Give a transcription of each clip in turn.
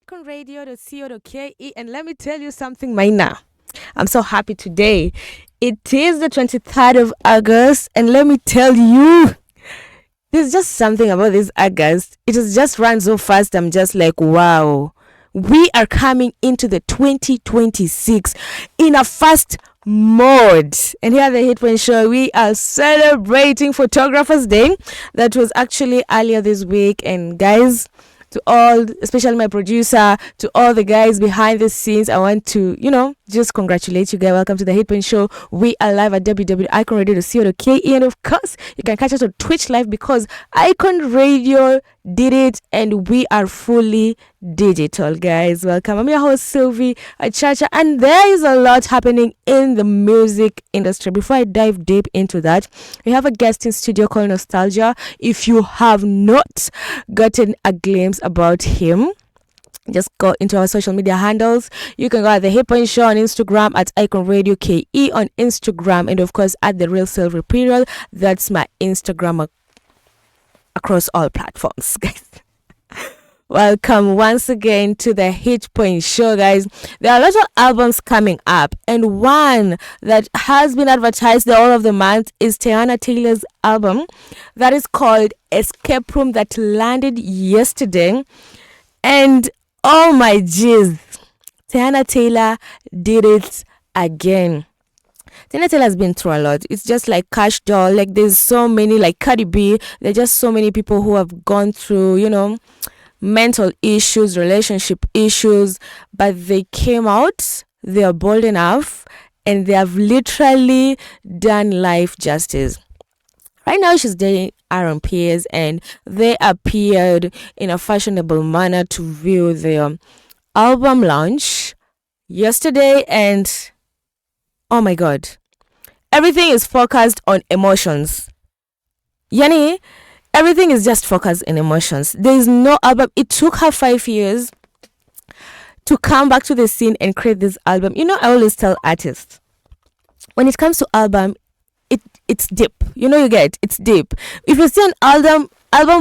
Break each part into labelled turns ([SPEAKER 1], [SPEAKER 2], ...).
[SPEAKER 1] iconradio.co.ke, and let me tell you something, Maina. I'm so happy today. It is the 23rd of August, and let me tell you, there's just something about this August. It has just run so fast. I'm just like, wow. We are coming into the 2026 in a fast mode. And here at the Hitman Show, we are celebrating Photographers Day. That was actually earlier this week. And guys, to all, especially my producer, to all the guys behind the scenes, I want to, just congratulate you guys. Welcome to the Hitman Show. We are live at www.iconradio.co.ke, and of course, you can catch us on Twitch Live because Icon Radio did it, and we are fully digital, guys. Welcome. I'm your host, Sylvy, Achacha, and there is a lot happening in the music industry. Before I dive deep into that, we have a guest in studio called Nostalgia. If you have not gotten a glimpse about him, just go into our social media handles. You can go at the Hip Point Show on Instagram, at Icon Radio KE on Instagram, and of course at the Real Sylvy Period. That's my Instagram across all platforms, guys. Welcome once again to the Hit Point Show, guys. There are a lot of albums coming up, and one that has been advertised the all of the month is Teyana Taylor's album that is called Escape Room, that landed yesterday. And oh my jeez, Teyana Taylor did it again. Teyana Taylor has been through a lot. It's just like Cash Doll. Like, there's so many, like Cardi B. There are just so many people who have gone through, mental issues, relationship issues. But they came out, they are bold enough, and they have literally done life justice. Right now, she's dating Aaron Pierce, and they appeared in a fashionable manner to view their album launch yesterday, and oh my god, everything is focused on emotions. Yani, everything is just focused on emotions. There is no album. It took her 5 years to come back to the scene and create this album. I always tell artists, when it comes to album, it's deep. It's deep. If you see an album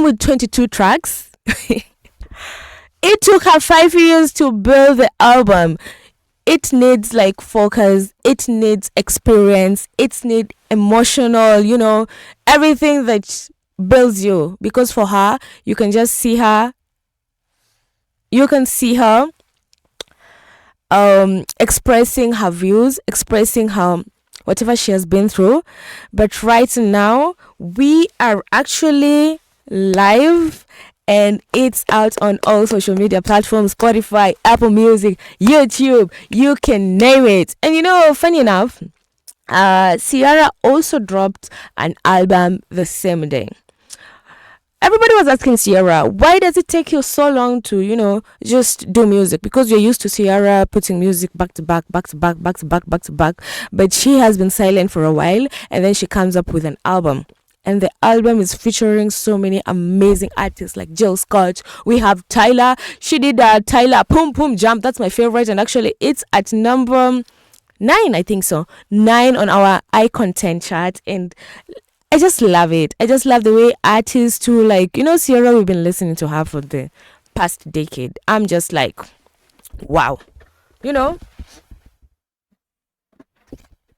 [SPEAKER 1] with 22 tracks, it took her 5 years to build the album. It needs like focus, it needs experience, it needs emotional, everything that builds you. Because for her, you can just see her, expressing her views, expressing her whatever she has been through. But right now, we are actually live, and it's out on all social media platforms: Spotify, Apple Music, YouTube, you can name it. And funny enough, Ciara also dropped an album the same day. Everybody was asking Ciara, why does it take you so long to, just do music? Because you're used to Ciara putting music back to back, back to back, back to back, back to back. But she has been silent for a while, and then she comes up with an album. And the album is featuring so many amazing artists like Jill Scott. We have Tyler. She did Tyler Pum Pum Jump. That's my favorite. And actually, it's at number 9, I think so. 9 on our iContent chart. And I just love it. I just love the way artists who, Ciara, we've been listening to her for the past decade. I'm just like, wow.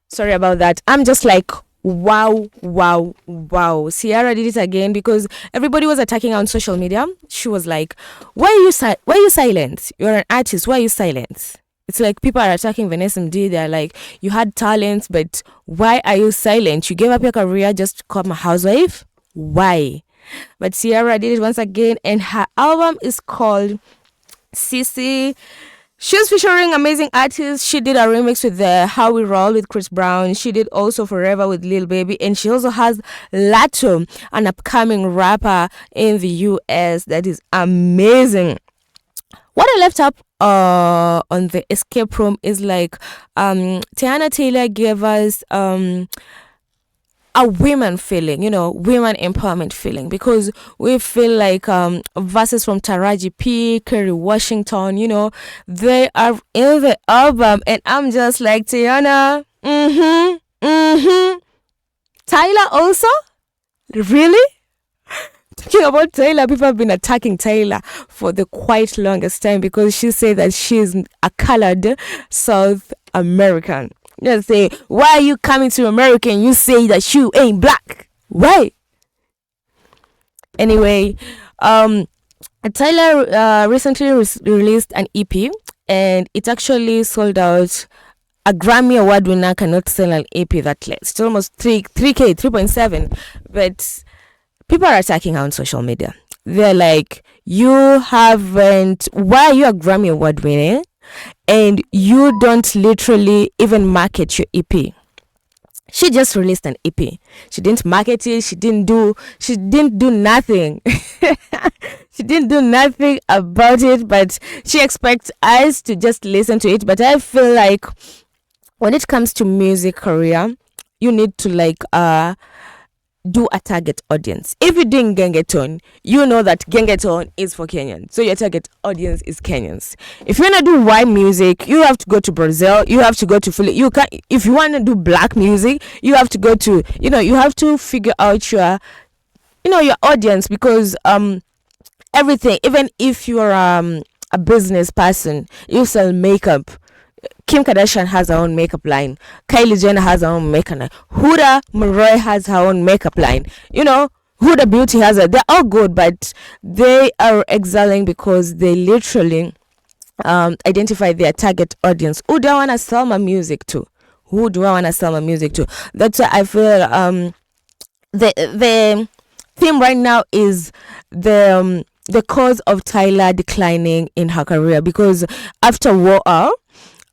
[SPEAKER 1] Sorry about that. I'm just like, wow. Ciara did it again, because everybody was attacking her on social media. She was like, why are you silent? You're an artist. Why are you silent? It's like people are attacking Vanessa MD. They're like, you had talent, but why are you silent? You gave up your career just to become a housewife? Why? But Ciara did it once again, and her album is called Sissy. She's featuring amazing artists. She did a remix with the How We Roll with Chris Brown. She did also Forever with Lil Baby. And she also has Lato, an upcoming rapper in the US that is amazing. What I left up on the Escape Room is like Teyana Taylor gave us a women feeling, women empowerment feeling, because we feel like verses from Taraji P, Kerry Washington, they are in the album, and I'm just like, Teyana, Tyler also? Really? Talking about Taylor, people have been attacking Taylor for the quite longest time because she said that she's a colored South American. Just say, why are you coming to America and you say that you ain't black? Why? Anyway, Tyler recently released an EP and it actually sold out. A Grammy Award winner cannot sell an EP that less. It's almost 3K, 3.7. But people are attacking her on social media. They're like, why are you a Grammy Award winner and you don't literally even market your EP? She just released an EP. She didn't market it. She didn't do nothing. She didn't do nothing about it, but she expects us to just listen to it. But I feel like when it comes to music career, you need to do a target audience. If you're doing gengeton, you know that gengeton is for Kenyans. So your target audience is Kenyans. If you wanna do white music, you have to go to Brazil. You have to go to Philly. If you wanna do black music, you have to go to you have to figure out your audience because everything. Even if you're a business person, you sell makeup. Kim Kardashian has her own makeup line. Kylie Jenner has her own makeup line. Huda Monroe has her own makeup line. Huda Beauty has it. They're all good, but they are excelling because they literally identify their target audience. Who do I want to sell my music to? That's why I feel the theme right now is the cause of Tyler declining in her career because after War,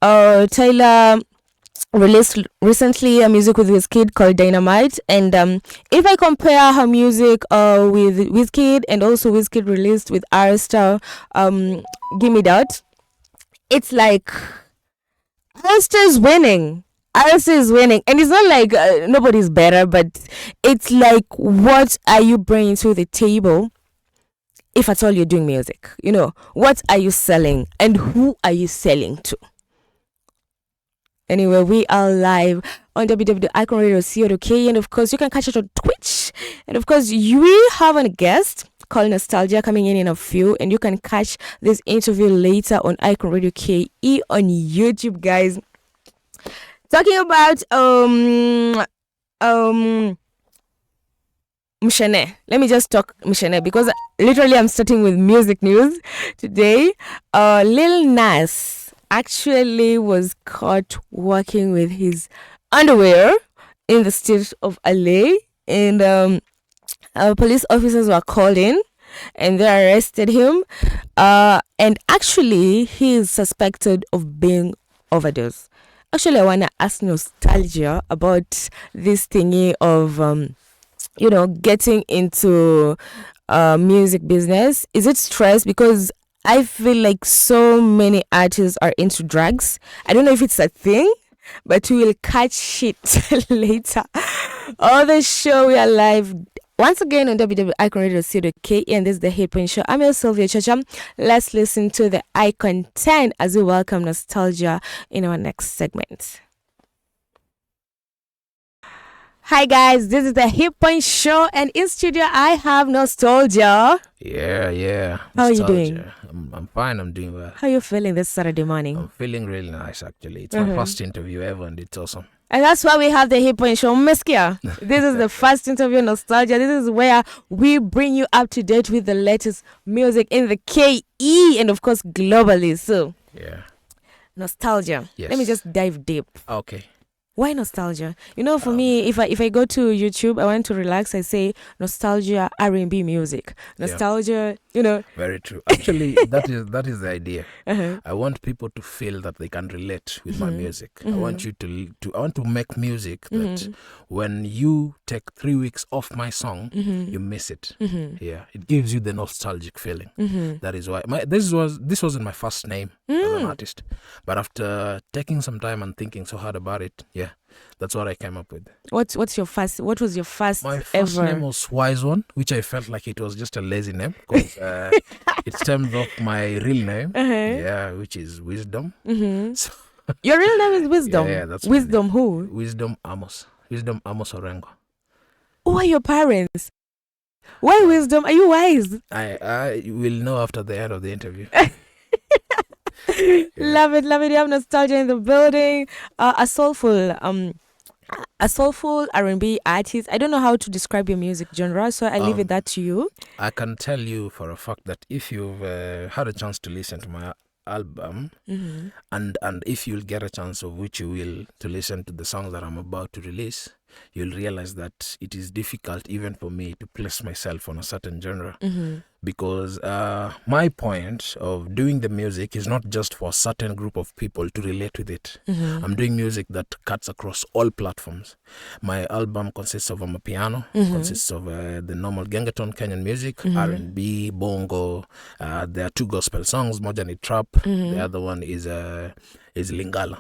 [SPEAKER 1] Taylor released recently a music with Wizkid called Dynamite, and if I compare her music with Wizkid and also Wizkid released with Arista, Give Me That, it's like Arista is winning, and it's not like nobody's better, but it's like, what are you bringing to the table? If at all you're doing music, what are you selling and who are you selling to? Anyway, we are live on www.iconradio.co.ke, and of course you can catch it on Twitch, and of course we have a guest called Nostalgia coming in a few, and you can catch this interview later on Icon Radio KE on YouTube, guys. Talking about Mshene. Let me just talk Mshene because literally I'm starting with music news today. Lil Nas actually was caught walking with his underwear in the state of LA, and police officers were called in and they arrested him, and actually he is suspected of being overdose. Actually, I want to ask Nostalgia about this thingy of getting into music business. Is it stress? Because I feel like so many artists are into drugs. I don't know if it's a thing, but we will catch shit later. On the show, we are live once again on www.iconradio.co.ke, and this is the Hip Point Show. I'm your Sylvy, Achacha. Let's listen to the Icon 10 as we welcome Nostalgia in our next segment. Hi guys, this is the Hip Point Show, and in studio I have Nostalgia.
[SPEAKER 2] Yeah.
[SPEAKER 1] How are you doing?
[SPEAKER 2] I'm fine, I'm doing well.
[SPEAKER 1] How are you feeling this Saturday morning?
[SPEAKER 2] I'm feeling really nice, actually. It's my first interview ever, and it's awesome.
[SPEAKER 1] And that's why we have the Hip Point Show. Meskia, this is the first interview, Nostalgia. This is where we bring you up to date with the latest music in the KE and of course globally. So,
[SPEAKER 2] yeah.
[SPEAKER 1] Nostalgia.
[SPEAKER 2] Yes.
[SPEAKER 1] Let me just dive deep.
[SPEAKER 2] Okay.
[SPEAKER 1] Why nostalgia? For me, if I go to YouTube, I want to relax, I say nostalgia R&B music. Nostalgia,
[SPEAKER 2] Very true. Actually, that is the idea. I want people to feel that they can relate with my music. I want you I want to make music that when you take 3 weeks off my song, you miss it. Yeah, it gives you the nostalgic feeling. That is why this wasn't my first name as an artist, but after taking some time and thinking so hard about it, that's what I came up with.
[SPEAKER 1] What was your first
[SPEAKER 2] My first name was Wise One, which I felt like it was just a lazy name because it stems off my real name, which is Wisdom. So,
[SPEAKER 1] your real name is Wisdom?
[SPEAKER 2] Yeah, that's
[SPEAKER 1] Wisdom who?
[SPEAKER 2] Wisdom Amos Orengo.
[SPEAKER 1] Who are your parents? Why wisdom? Are you wise?
[SPEAKER 2] I will know after the end of the interview.
[SPEAKER 1] Love it, love it. You have nostalgia in the building. A soulful R&B artist. I don't know how to describe your music genre, so I leave it that to you.
[SPEAKER 2] I can tell you for a fact that if you've had a chance to listen to my album, and if you'll get a chance of which you will to listen to the songs that I'm about to release, you'll realize that it is difficult even for me to place myself on a certain genre. Because my point of doing the music is not just for a certain group of people to relate with it. I'm doing music that cuts across all platforms. My album consists of a piano, consists of the normal gengeton Kenyan music, R&B, bongo. There are 2 gospel songs, moja ni trap, the other one is Lingala.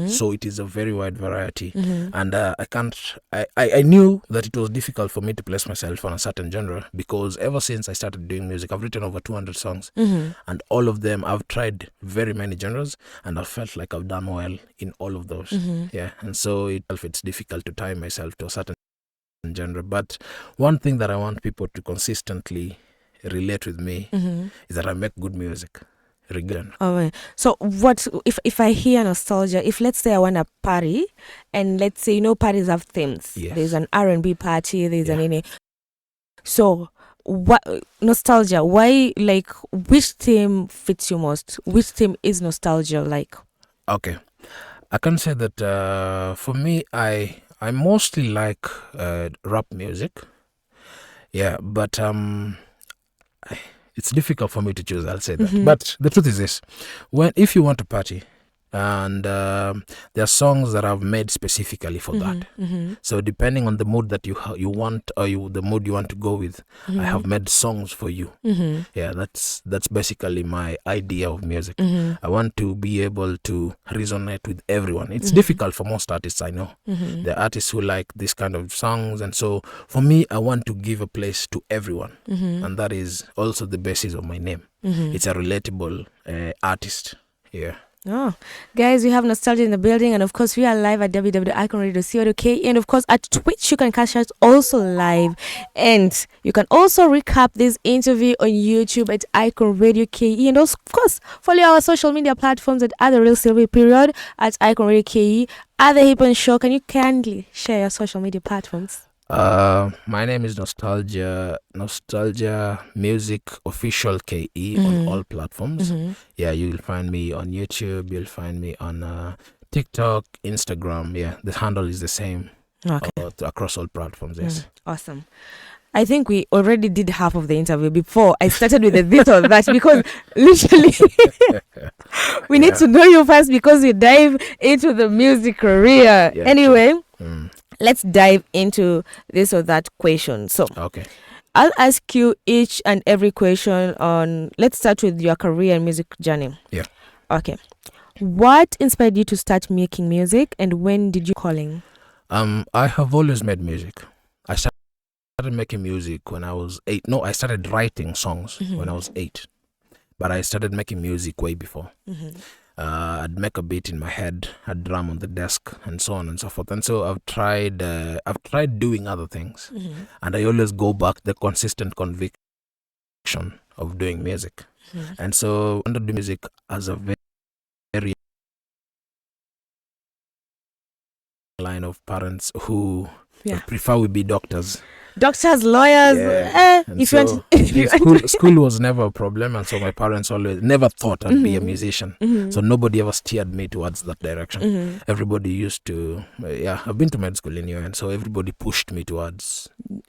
[SPEAKER 2] So it is a very wide variety. And I knew that it was difficult for me to place myself on a certain genre, because ever since I started doing music, I've written over 200 songs, and all of them I've tried very many genres, and I felt like I've done well in all of those. And so it's difficult to tie myself to a certain genre. But one thing that I want people to consistently relate with me is that I make good music.
[SPEAKER 1] Right. So what if I hear nostalgia, if let's say I want a party, and let's say parties have themes.
[SPEAKER 2] Yes.
[SPEAKER 1] There's an R&B party, there's an so what nostalgia, why, like, which theme fits you most? Which theme is nostalgia like?
[SPEAKER 2] Okay, I can say that for me, I mostly like rap music. Yeah, but it's difficult for me to choose, I'll say that. But the truth is this: if you want to party, and there are songs that I've made specifically for that. So depending on the mood that you want, or the mood you want to go with, I have made songs for you. Yeah, that's basically my idea of music. I want to be able to resonate with everyone. It's difficult for most artists, I know. There are artists who like this kind of songs, and so for me, I want to give a place to everyone, and that is also the basis of my name. It's a relatable artist. Yeah.
[SPEAKER 1] Oh, guys, we have nostalgia in the building, and of course, we are live at www.iconradio.co.ke, and of course, at Twitch, you can catch us also live, and you can also recap this interview on YouTube at Icon Radio KE, and of course, follow our social media platforms at The Real Sylvy period at Icon Radio KE, at The Hip and Show. Can you kindly share your social media platforms?
[SPEAKER 2] My name is Nostalgia Music Official KE on all platforms. Yeah, you'll find me on YouTube, you'll find me on TikTok, Instagram. Yeah, the handle is the same across all platforms. Yes.
[SPEAKER 1] Awesome. I think we already did half of the interview before I started with a bit of that, because literally we need to know you first, because we dive into the music career.
[SPEAKER 2] Yeah,
[SPEAKER 1] anyway, let's dive into this or that question. So, I'll ask you each and every question on, let's start with your career and music journey.
[SPEAKER 2] Yeah.
[SPEAKER 1] Okay. What inspired you to start making music, and when did you calling?
[SPEAKER 2] I have always made music. I started making music when I was 8. No, I started writing songs when I was 8. But I started making music way before. I'd make a beat in my head, I'd drum on the desk, and so on and so forth. And so I've tried doing other things, and I always go back the consistent conviction of doing music. And so I do music as a very line of parents who prefer we be doctors.
[SPEAKER 1] Doctors, lawyers.
[SPEAKER 2] School was never a problem, and so my parents always never thought I'd be a musician. So nobody ever steered me towards that direction. Everybody used to, I've been to med school anyway, and so everybody pushed me towards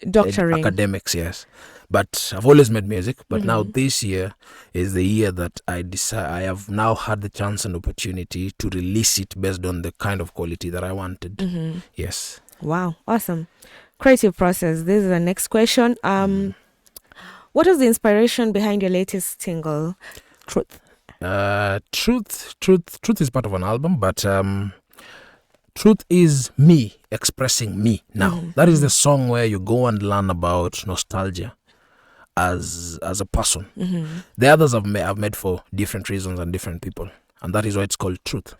[SPEAKER 1] doctoring,
[SPEAKER 2] academics. Yes, but I've always made music. But now this year is the year that I have now had the chance and opportunity to release it based on the kind of quality that I wanted. Yes.
[SPEAKER 1] Wow, awesome. Creative process. This is the next question. What was the inspiration behind your latest single, Truth?
[SPEAKER 2] Truth is part of an album, but Truth is me expressing me now. That is the song where you go and learn about nostalgia as a person. The others I've made for different reasons and different people, and that is why it's called Truth.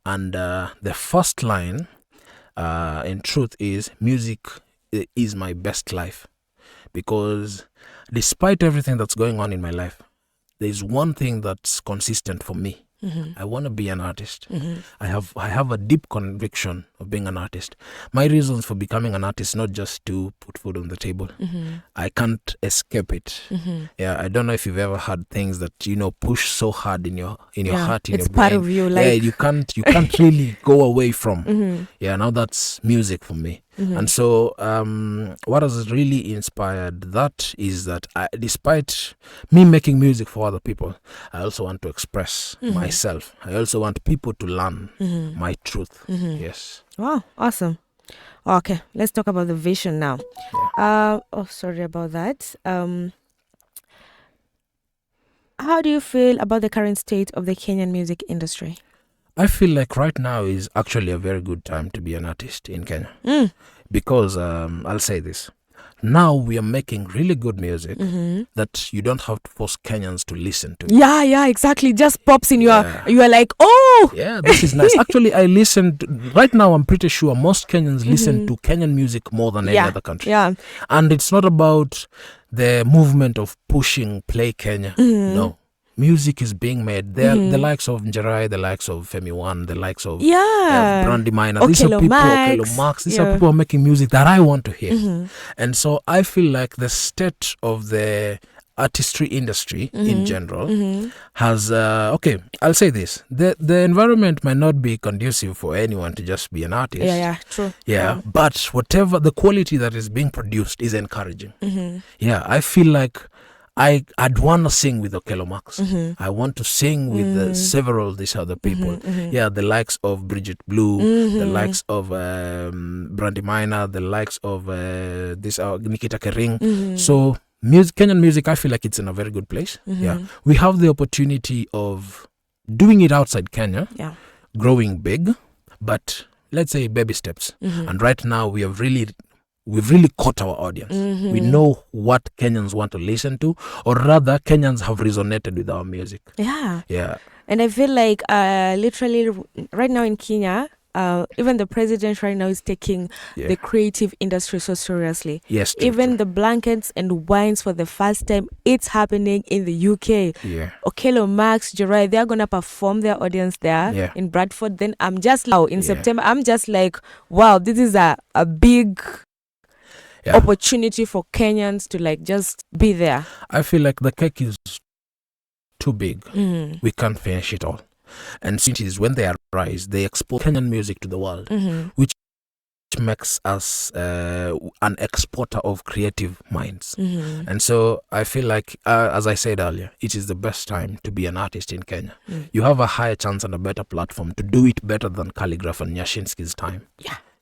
[SPEAKER 2] And the first line in Truth is, music is my best life, because despite everything that's going on in my life, there's one thing that's consistent for me. I want to be an artist. I have a deep conviction of being an artist. My reasons for becoming an artist not just to put food on the table. I can't escape it. Yeah, I don't know if you've ever had things that push so hard in your heart, in
[SPEAKER 1] it's
[SPEAKER 2] your brain.
[SPEAKER 1] part of you. Like,
[SPEAKER 2] yeah, you can't really go away from. Yeah, now that's music for me. And so what has really inspired that is that despite me making music for other people, I also want to express myself. I also want people to learn my truth. Yes.
[SPEAKER 1] Wow, awesome. Okay, let's talk about the vision now. Sorry about that. How do you feel about the current state of the Kenyan music industry?
[SPEAKER 2] I feel like right now is actually a very good time to be an artist in Kenya. Because I'll say this. Now we are making really good music that you don't have to force Kenyans to listen to.
[SPEAKER 1] Yeah, exactly. Just pops in you are like, oh!
[SPEAKER 2] Yeah, this is nice. Actually, I listened, right now I'm pretty sure most Kenyans listen to Kenyan music more than any other country.
[SPEAKER 1] Yeah.
[SPEAKER 2] And it's not about the movement of pushing Play Kenya. No. Music is being made. There, the likes of Njerai, the likes of Femi One, the likes of Brandy Minor. These are people, Okelo Max. These are people who are making music that I want to hear. And so I feel like the state of the artistry industry in general has, I'll say this. The environment might not be conducive for anyone to just be an artist.
[SPEAKER 1] Yeah, true.
[SPEAKER 2] Yeah, but whatever the quality that is being produced is encouraging. Yeah, I feel like I'd want to sing with Okelo Max. I want to sing with several of these other people. Yeah, the likes of Bridget Blue, the likes of Brandy Minor, the likes of Nikita Kering. So Kenyan music, I feel like it's in a very good place. Yeah, we have the opportunity of doing it outside Kenya, growing big, but let's say baby steps. And right now we've really caught our audience. We know what Kenyans want to listen to, or rather Kenyans have resonated with our music. Yeah.
[SPEAKER 1] And I feel like literally right now in Kenya, even the president right now is taking the creative industry so seriously.
[SPEAKER 2] Yes,
[SPEAKER 1] true. The blankets and wines for the first time, it's happening in the UK.
[SPEAKER 2] Yeah.
[SPEAKER 1] Okelo Max, Njerai, they're going to perform their audience there in Bradford. Then I'm just in September, I'm just like, wow, this is a big opportunity for Kenyans to like just be there.
[SPEAKER 2] I feel like the cake is too big. We can't finish it all. And since when they arise, they export Kenyan music to the world, which makes us an exporter of creative minds. And so I feel like, as I said earlier, it is the best time to be an artist in Kenya. You have a higher chance and a better platform to do it better than Calligraph and Nyashinsky's time.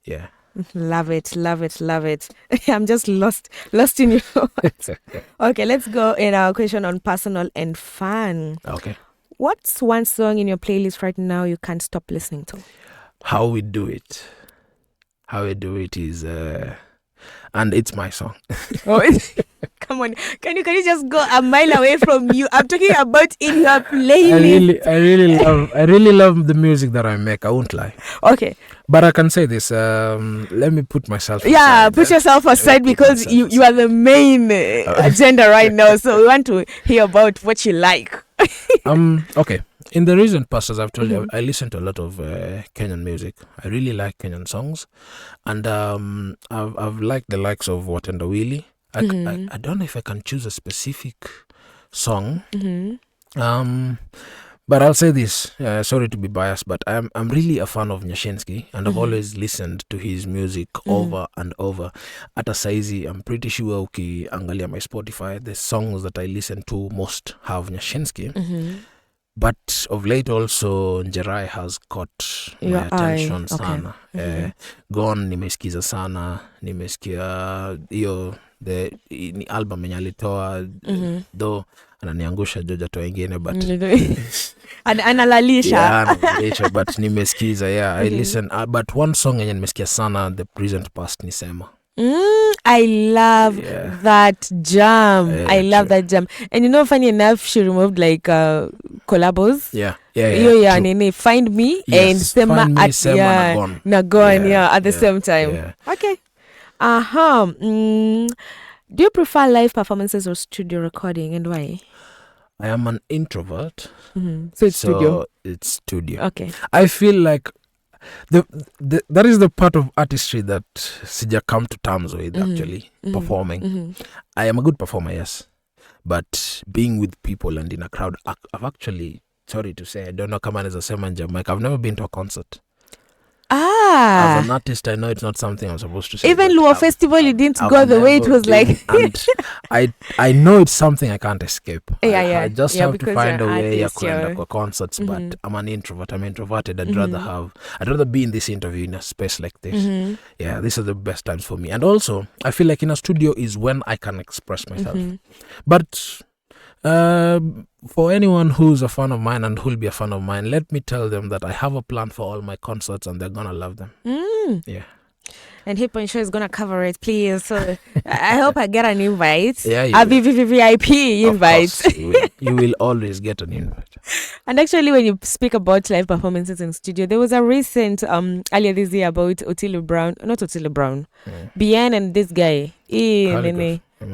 [SPEAKER 2] Yeah.
[SPEAKER 1] Love it. I'm just lost in your words. Okay, let's go in our question on personal and fun.
[SPEAKER 2] Okay.
[SPEAKER 1] What's one song in your playlist right now you can't stop listening to?
[SPEAKER 2] How We Do It is, and it's my song.
[SPEAKER 1] Come on, can you just go a mile away from you? I'm talking about in your playlist.
[SPEAKER 2] I really love the music that I make. I won't lie.
[SPEAKER 1] Okay,
[SPEAKER 2] but I can say this. Let me put myself.
[SPEAKER 1] Yeah, put yourself aside because you are the main agenda right now. So we want to hear about what you like.
[SPEAKER 2] Okay. In the recent past, as I've told you, I listen to a lot of Kenyan music. I really like Kenyan songs, and I've liked the likes of Watenda Willie. I don't know if I can choose a specific song. But I'll say this. Sorry to be biased, but I'm really a fan of Nyashinsky, and I've always listened to his music over and over. At a saizi, I'm pretty sure ukiangalia my Spotify, the songs that I listen to most have Nyashinsky. But of late also Njerai has caught my attention sana. Gone nimesikiza sana, nimesikia hiyo ni album yenye alitoa though ananiangusha joja to wengine but
[SPEAKER 1] analalisha
[SPEAKER 2] but nimesikiza I listen but one song yenye nimesikia sana the present past ni Sema.
[SPEAKER 1] I love that jam. I love that jam. And funny enough, she removed like collabos. Nene Find Me and Sema at Nagon at the same time. Okay. Do you prefer live performances or studio recording, and why?
[SPEAKER 2] I am an introvert.
[SPEAKER 1] So it's studio.
[SPEAKER 2] It's studio.
[SPEAKER 1] Okay.
[SPEAKER 2] I feel like that is the part of artistry that Sija come to terms with, actually, performing. I am a good performer, yes. But being with people and in a crowd, I've actually, sorry to say, I don't know, come on as a seven Jamaica. I've never been to a concert. As an artist, I know it's not something I'm supposed to say.
[SPEAKER 1] Even Luo Festival, you didn't go the way it was like.
[SPEAKER 2] And I know it's something I can't escape. I just have to find a way to go concerts, but I'm an introvert. I'm introverted. I'd rather be in this interview in a space like this. Yeah, these are the best times for me. And also, I feel like in a studio is when I can express myself. But for anyone who's a fan of mine and who'll be a fan of mine, let me tell them that I have a plan for all my concerts and they're gonna love them. Yeah.
[SPEAKER 1] And Hip and Show is gonna cover it, please. So I hope I get an invite.
[SPEAKER 2] Yeah,
[SPEAKER 1] a VIP invite.
[SPEAKER 2] You will always get an invite.
[SPEAKER 1] And actually, when you speak about live performances in studio, there was a recent earlier this year about not Otile Brown, Bien and this guy.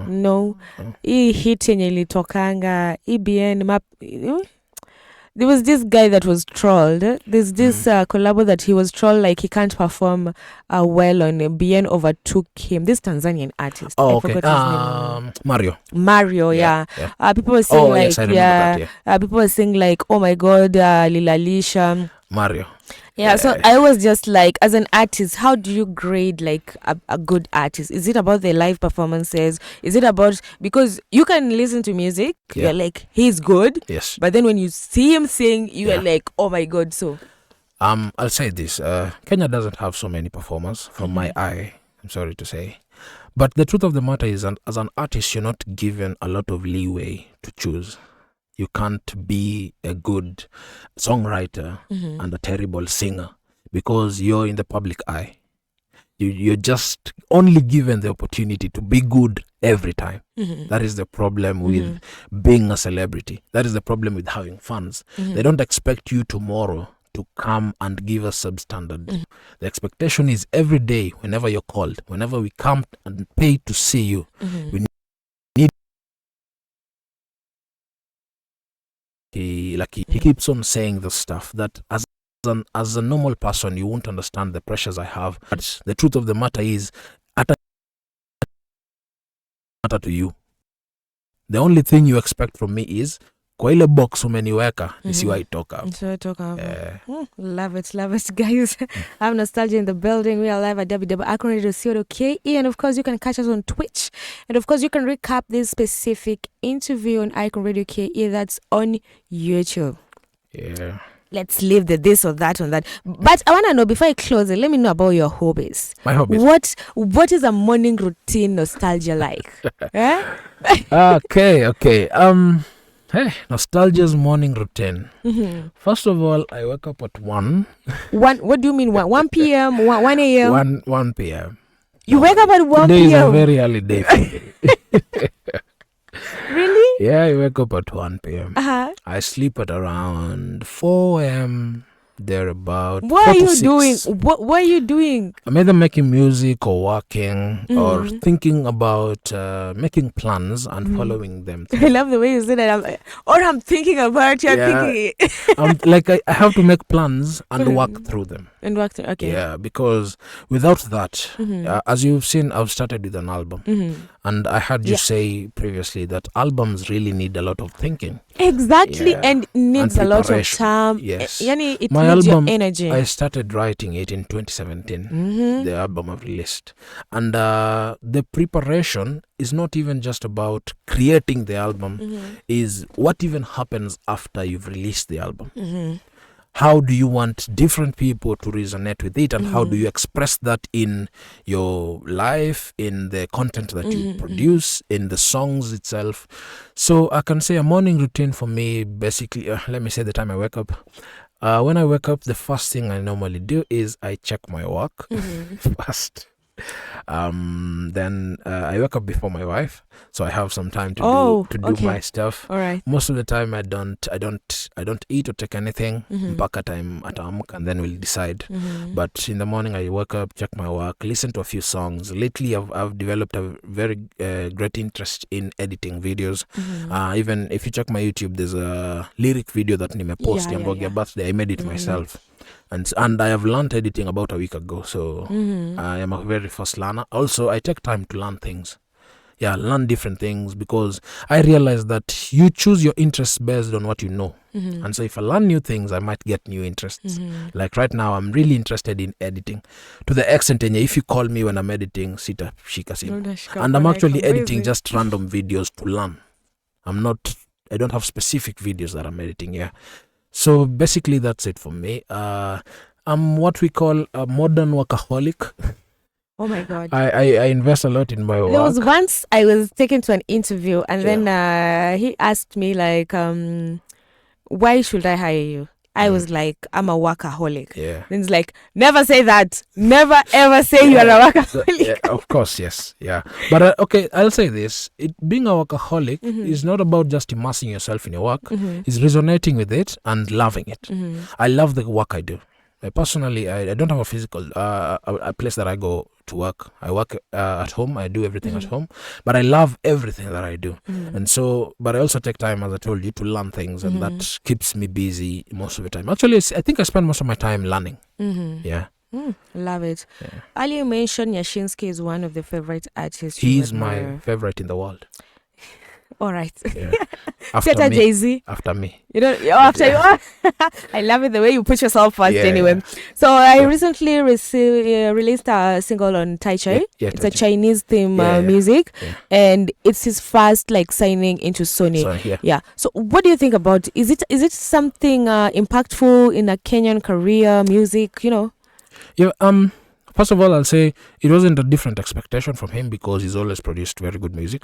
[SPEAKER 1] No, he hit yenye ilitokanga EBN. There was this guy that was trolled. There's this collabo that he was trolled, like he can't perform well on BN overtook him. This Tanzanian artist.
[SPEAKER 2] Oh, okay. Mario,
[SPEAKER 1] yeah. People were saying people were saying like, oh my God, Lila Lisha.
[SPEAKER 2] Mario.
[SPEAKER 1] Yeah, so I was just like, as an artist, how do you grade like a good artist? Is it about the live performances? Is it about, because you can listen to music, you're like, he's good.
[SPEAKER 2] Yes.
[SPEAKER 1] But then when you see him sing, you are like, oh my God. So
[SPEAKER 2] I'll say this. Kenya doesn't have so many performers from my eye, I'm sorry to say. But the truth of the matter is, as an artist, you're not given a lot of leeway to choose. You can't be a good songwriter and a terrible singer because you're in the public eye. You're just only given the opportunity to be good every time. That is the problem with being a celebrity. That is the problem with having fans. They don't expect you tomorrow to come and give us substandard. The expectation is every day, whenever you're called, whenever we come and pay to see you, we need. He keeps on saying the stuff that as a normal person you won't understand the pressures I have. But the truth of the matter is, matter to you. The only thing you expect from me is kwa ile box umeniweka nisiwaitoka.
[SPEAKER 1] Love it, guys. I have nostalgia in the building. We are live at www.iconradio.co.ke, and of course you can catch us on Twitch, and of course you can recap this specific interview on Icon Radio KE. That's on YouTube.
[SPEAKER 2] Yeah.
[SPEAKER 1] Let's leave the this or that on that. But I want to know, before I close it, let me know about your hobbies.
[SPEAKER 2] My hobbies.
[SPEAKER 1] What is a morning routine nostalgia like?
[SPEAKER 2] Okay. Hey, nostalgia's morning routine. First of all, I wake up at 1.
[SPEAKER 1] What do you mean 1? 1 p.m., 1 a.m.?
[SPEAKER 2] 1 p.m.
[SPEAKER 1] You wake up at 1
[SPEAKER 2] Today
[SPEAKER 1] p.m.?
[SPEAKER 2] Today is a very early day for me.
[SPEAKER 1] Really?
[SPEAKER 2] Yeah, I wake up at 1 p.m. I sleep at around 4 a.m. thereabout.
[SPEAKER 1] What are you doing? What are you doing?
[SPEAKER 2] I'm either making music or working or thinking about making plans and following them through.
[SPEAKER 1] I love the way you said that. I'm thinking about you. I'm
[SPEAKER 2] thinking. I have to make plans and work through them.
[SPEAKER 1] Okay.
[SPEAKER 2] Yeah, because without that, as you've seen, I've started with an album. And I heard you say previously that albums really need a lot of thinking.
[SPEAKER 1] Exactly, and needs a lot of time.
[SPEAKER 2] Yes.
[SPEAKER 1] It
[SPEAKER 2] My
[SPEAKER 1] needs
[SPEAKER 2] album,
[SPEAKER 1] your energy.
[SPEAKER 2] I started writing it in 2017, the album I've released. And the preparation is not even just about creating the album, is what even happens after you've released the album. How do you want different people to resonate with it, and how do you express that in your life, in the content that you produce, in the songs itself? So I can say a morning routine for me, basically, let me say the time I wake up. When I wake up, the first thing I normally do is I check my work first. Then I wake up before my wife, so I have some time to do my stuff.
[SPEAKER 1] All right.
[SPEAKER 2] Most of the time I don't eat or take anything. Mpaka time ataamka, and then we'll decide. But in the morning I wake up, check my work, listen to a few songs. Lately I've developed a very great interest in editing videos. Even if you check my YouTube, there's a lyric video that nimepost your birthday. I made it myself. And I have learned editing about a week ago, so I am a very fast learner. Also, I take time to learn things. Learn different things, because I realize that you choose your interests based on what you know. And so if I learn new things, I might get new interests. Like right now, I'm really interested in editing, to the extent if you call me when I'm editing, sita shika simu. And I'm actually editing just random videos to learn. I don't have specific videos that I'm editing. So basically that's it for me. I'm what we call a modern workaholic.
[SPEAKER 1] Oh my God.
[SPEAKER 2] I invest a lot in my work.
[SPEAKER 1] There was once I was taken to an interview, and then he asked me like, why should I hire you? I was like, I'm a workaholic. Then he's like, never say that. Never ever say you are a workaholic.
[SPEAKER 2] Of course, yes. But okay, I'll say this. Being a workaholic is not about just immersing yourself in your work. It's resonating with it and loving it. I love the work I do. Personally, I don't have a physical a place that I go to work. I work at home. I do everything at home, but I love everything that I do. And so, but I also take time, as I told you, to learn things, and that keeps me busy most of the time. Actually, I think I spend most of my time learning.
[SPEAKER 1] Love it. Earlier you mentioned Yashinsky is one of the favorite artists.
[SPEAKER 2] He is my favorite in the world.
[SPEAKER 1] All right.
[SPEAKER 2] After me.
[SPEAKER 1] Jay-Z.
[SPEAKER 2] After me.
[SPEAKER 1] After you. I love it the way you put yourself first anyway. So I recently released a single on Tai Chi. It's a Chinese theme music. And it's his first signing into Sony. So what do you think about is it something impactful in a Kenyan career music,
[SPEAKER 2] First of all, I'll say it wasn't a different expectation from him, because he's always produced very good music.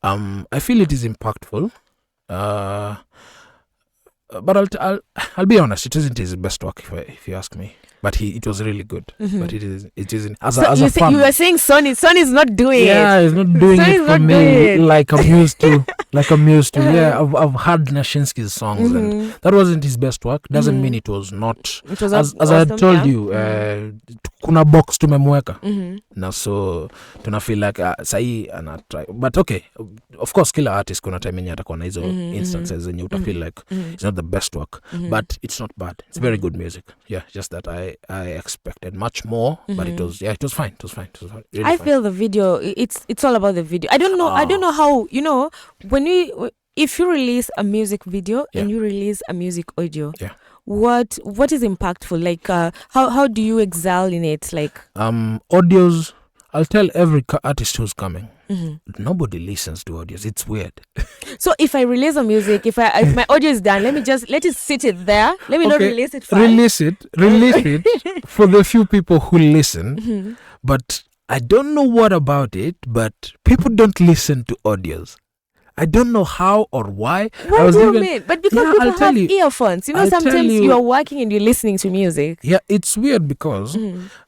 [SPEAKER 2] I feel it is impactful, but I'll be honest, it isn't his best work if you ask me. But it was really good. But it isn't as a fan.
[SPEAKER 1] You were saying Sony's not doing it.
[SPEAKER 2] Yeah, he's not doing it for me like I'm used to. I've heard Nashinsky's songs, and that wasn't his best work. Doesn't mean it was not.
[SPEAKER 1] It was
[SPEAKER 2] as
[SPEAKER 1] awesome,
[SPEAKER 2] I told you, kuna box tumemweka. Na so tuna feel like sahi ana try. But okay, of course, kila artist kuna time yenye atakuwa na hizo instances zenye uta feel like it's not the best work, but it's not bad. It's very good music. Just that I expected much more, but it was fine. It was fine. Really
[SPEAKER 1] I
[SPEAKER 2] fine.
[SPEAKER 1] feel the video. It's all about the video. I don't know how if you release a music video and you release a music audio. What is impactful? Like how do you excel in it? Like
[SPEAKER 2] audios. I'll tell every artist who's coming. Nobody listens to audios. It's weird.
[SPEAKER 1] So if I release a music, if my audio is done, let it sit it there. Let me not release it.
[SPEAKER 2] Release it for the few people who listen. But I don't know what about it, but people don't listen to audios. I don't know how or why.
[SPEAKER 1] What do you mean? But because people have earphones. Sometimes you are working and you're listening to music.
[SPEAKER 2] Yeah, it's weird because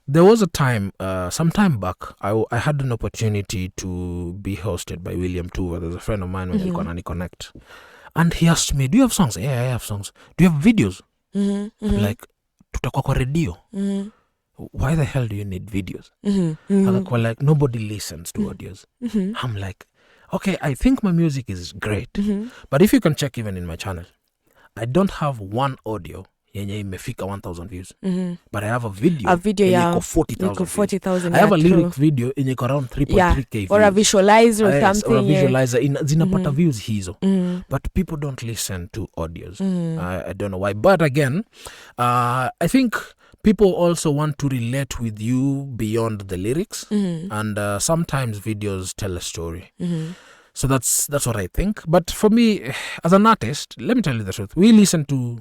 [SPEAKER 2] there was a time, some time back, I had an opportunity to be hosted by William Tuva. There's a friend of mine when he Konani Connect. And he asked me, do you have songs? Yeah, I have songs. Do you have videos? I'm like, tutakuwa kwa radio. Why the hell do you need videos? Like, nobody listens to audios. I'm like, okay, I think my music is great. But if you can check even in my channel, I don't have one audio yenye imefika 1,000 views. But I have a video yenye 40,000 I have a lyric video yenye iko around 3.3k views.
[SPEAKER 1] Or a visualizer or something.
[SPEAKER 2] Or a visualizer. Zinapata views hizo. But people don't listen to audios. I don't know why. But again, I think people also want to relate with you beyond the lyrics, and sometimes videos tell a story. So that's what I think. But for me, as an artist, let me tell you the truth. We listen to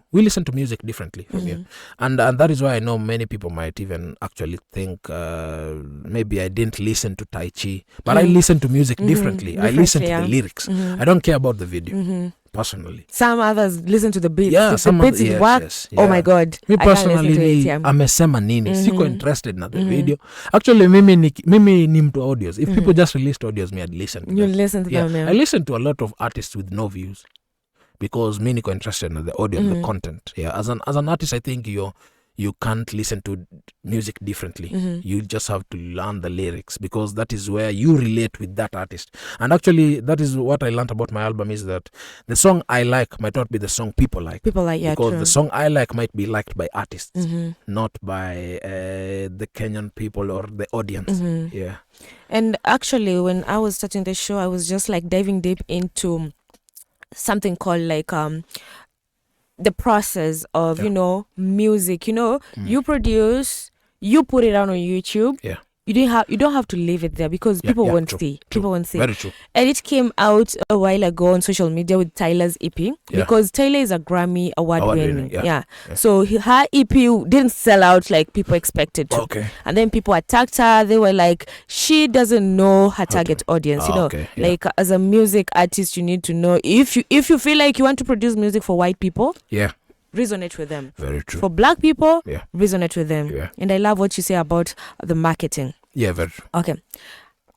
[SPEAKER 2] music differently from you, and that is why I know many people might even actually think maybe I didn't listen to Tai Chi, but I listen to music differently. I listen to the lyrics. I don't care about the video. personally.
[SPEAKER 1] Some others listen to the beats.
[SPEAKER 2] Yeah,
[SPEAKER 1] If the beats is work, oh my god,
[SPEAKER 2] me
[SPEAKER 1] I can't listen to
[SPEAKER 2] personally
[SPEAKER 1] it, yeah.
[SPEAKER 2] amesema nini, siko interested na the video. Actually mimi ni mtu audios. If people just released audios, me I'd listen to
[SPEAKER 1] You
[SPEAKER 2] them.
[SPEAKER 1] listen to them, yeah.
[SPEAKER 2] I listen to a lot of artists with no views because me niko interested in the audio and the content. Yeah, as an artist, I think you can't listen to music differently. You just have to learn the lyrics because that is where you relate with that artist. And actually, that is what I learned about my album, is that the song I like might not be the song people like.
[SPEAKER 1] Yeah,
[SPEAKER 2] because
[SPEAKER 1] true.
[SPEAKER 2] the song I like might be liked by artists, not by the Kenyan people or the audience. Yeah.
[SPEAKER 1] And actually, when I was starting the show, I was just like diving deep into something called like the process of music. You produce, you put it out on YouTube.
[SPEAKER 2] Yeah.
[SPEAKER 1] You don't have to leave it there because people won't see. People won't see.
[SPEAKER 2] Very true.
[SPEAKER 1] And it came out a while ago on social media with Tyler's EP because Tyler is a Grammy award winning. Yeah. So her EP didn't sell out like people expected to.
[SPEAKER 2] Okay.
[SPEAKER 1] And then people attacked her. They were like, she doesn't know her target audience. Like as a music artist, you need to know if you feel like you want to produce music for white people.
[SPEAKER 2] Yeah.
[SPEAKER 1] Resonate with them.
[SPEAKER 2] Very true.
[SPEAKER 1] For black people, resonate with them.
[SPEAKER 2] Yeah.
[SPEAKER 1] And I love what you say about the marketing.
[SPEAKER 2] Yeah, very true.
[SPEAKER 1] Okay.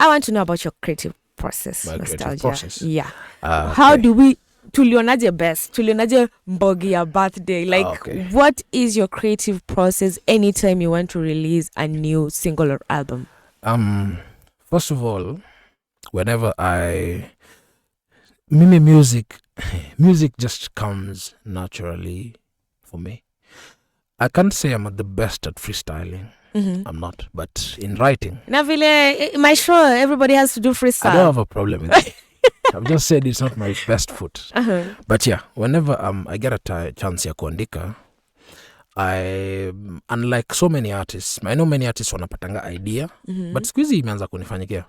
[SPEAKER 1] I want to know about your creative process.
[SPEAKER 2] My
[SPEAKER 1] Nostalgia.
[SPEAKER 2] creative process.
[SPEAKER 1] Yeah.
[SPEAKER 2] How
[SPEAKER 1] do we tulionaje best? Tulionaje mbogi ya birthday? Like what is your creative process anytime you want to release a new single or album?
[SPEAKER 2] First of all, whenever music just comes naturally for me. I can't say I'm the best at freestyling. I'm not, but in writing.
[SPEAKER 1] Na vile my show, everybody has to do freestyle.
[SPEAKER 2] I don't have a problem with it. I've just said it's not my best foot. But yeah, whenever I get a chance ya kuandika, unlike so many artists, I know many artists wanapatanga idea, but siku hizi imeanza kunifanyikia.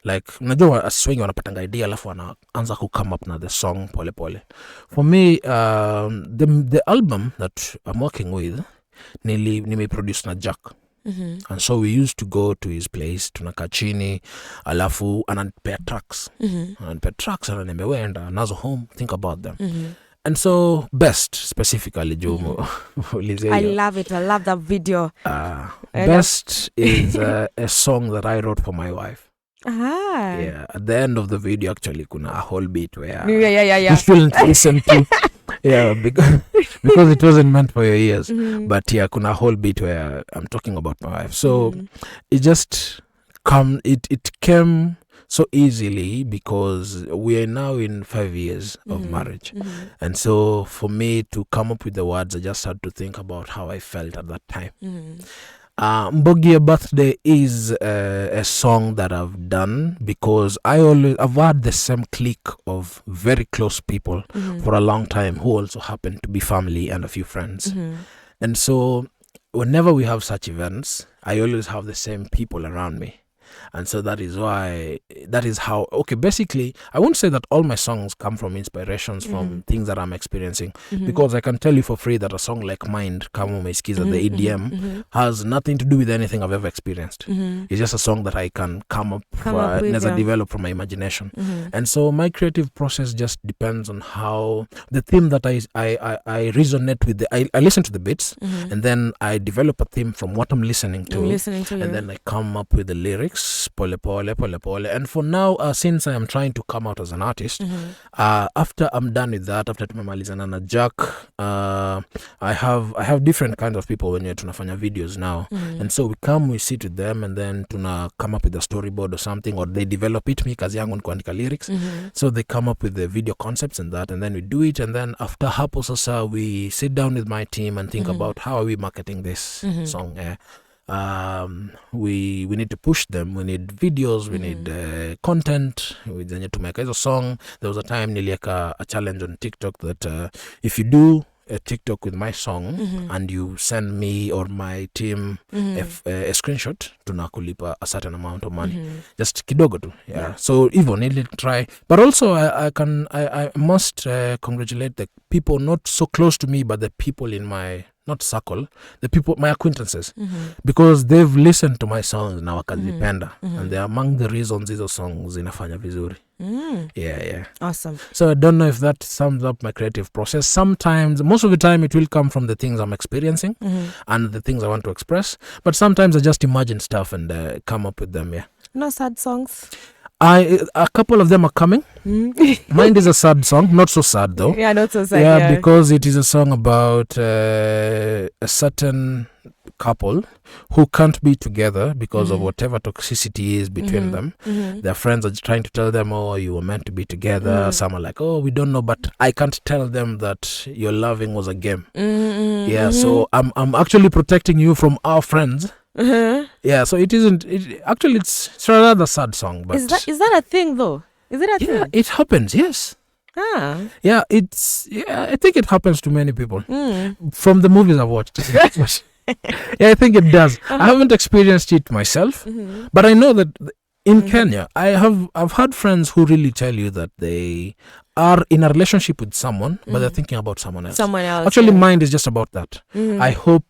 [SPEAKER 2] Like, unajua artists wengi wanapatanga idea alafu wanaanza ku come up na the song pole pole. For me, the album that I'm working with, nimeproduce na Jack. And so we used to go to his place, tunakaa chini, alafu ananipea tracks. Ananipea tracks, ananiambia wewe enda nazo home, think about them. And so Best specifically, Jomo.
[SPEAKER 1] I love it. I love that video.
[SPEAKER 2] Best is a song that I wrote for my wife.
[SPEAKER 1] Yeah.
[SPEAKER 2] At the end of the video, actually, kuna a whole bit where
[SPEAKER 1] you
[SPEAKER 2] shouldn't listen to. Because it wasn't meant for your ears. But yeah, kuna a whole bit where I'm talking about my wife. So it just it came so easily because we are now in 5 years of marriage. And so for me to come up with the words, I just had to think about how I felt at that time. Mbogia Birthday is a song that I've done because I've had the same clique of very close people for a long time who also happen to be family and a few friends. And so whenever we have such events, I always have the same people around me. And so that is how, basically, I won't say that all my songs come from inspirations from things that I'm experiencing, because I can tell you for free that a song like Mind, kama umeisikiza, the EDM, has nothing to do with anything I've ever experienced. It's just a song that I can come up with, develop from my imagination. And so my creative process just depends on how the theme that I resonate with, I listen to the beats, and then I develop a theme from what I'm listening to, and then I come up with the lyrics, pole pole pole pole. And for now, since I am trying to come out as an artist, after I'm done with that, after tumemalizana na Jack, I have different kinds of people when tunafanya videos now, and so we sit with them, and then tuna come up with a storyboard or something, or they develop it. Me kazi yangu ni kuandika lyrics, so they come up with the video concepts and that, and then we do it, and then after hapo sasa we sit down with my team and think about how are we marketing this song. We need to push them. We need videos. We need content. Zenye tumeka hizo song. There was a time nilieka a challenge on TikTok that if you do a TikTok with my song and you send me or my team a screenshot, tunakulipa a certain amount of money. Just kidogo tu. Yeah. So even nili try, but also I must congratulate the people not so close to me, but the people in my not circle, the people, my acquaintances, because they've listened to my songs na wakazipenda, and they're among the reasons hizo songs zinafanya vizuri. Yeah.
[SPEAKER 1] Awesome.
[SPEAKER 2] So I don't know if that sums up my creative process. Sometimes, most of the time, it will come from the things I'm experiencing and the things I want to express. But sometimes I just imagine stuff and come up with them. Yeah.
[SPEAKER 1] No sad songs.
[SPEAKER 2] A couple of them are coming. Mine is a sad song, not so sad though.
[SPEAKER 1] Yeah, not so sad.
[SPEAKER 2] Yeah, because it is a song about a certain couple who can't be together because of whatever toxicity is between them. Their friends are trying to tell them, oh, you were meant to be together. Some are like, oh, we don't know, but I can't tell them that your loving was a game. Yeah, so I'm actually protecting you from our friends. Yeah, so it isn't. Actually, it's a rather sad song. But
[SPEAKER 1] is that a thing though? Is it a thing?
[SPEAKER 2] Yeah, it happens. Yes. Yeah, I think it happens to many people from the movies I've watched. Yeah, I think it does. I haven't experienced it myself, but I know that in Kenya, I've had friends who really tell you that they are in a relationship with someone, but they're thinking about someone else. Actually, mine is just about that. I hope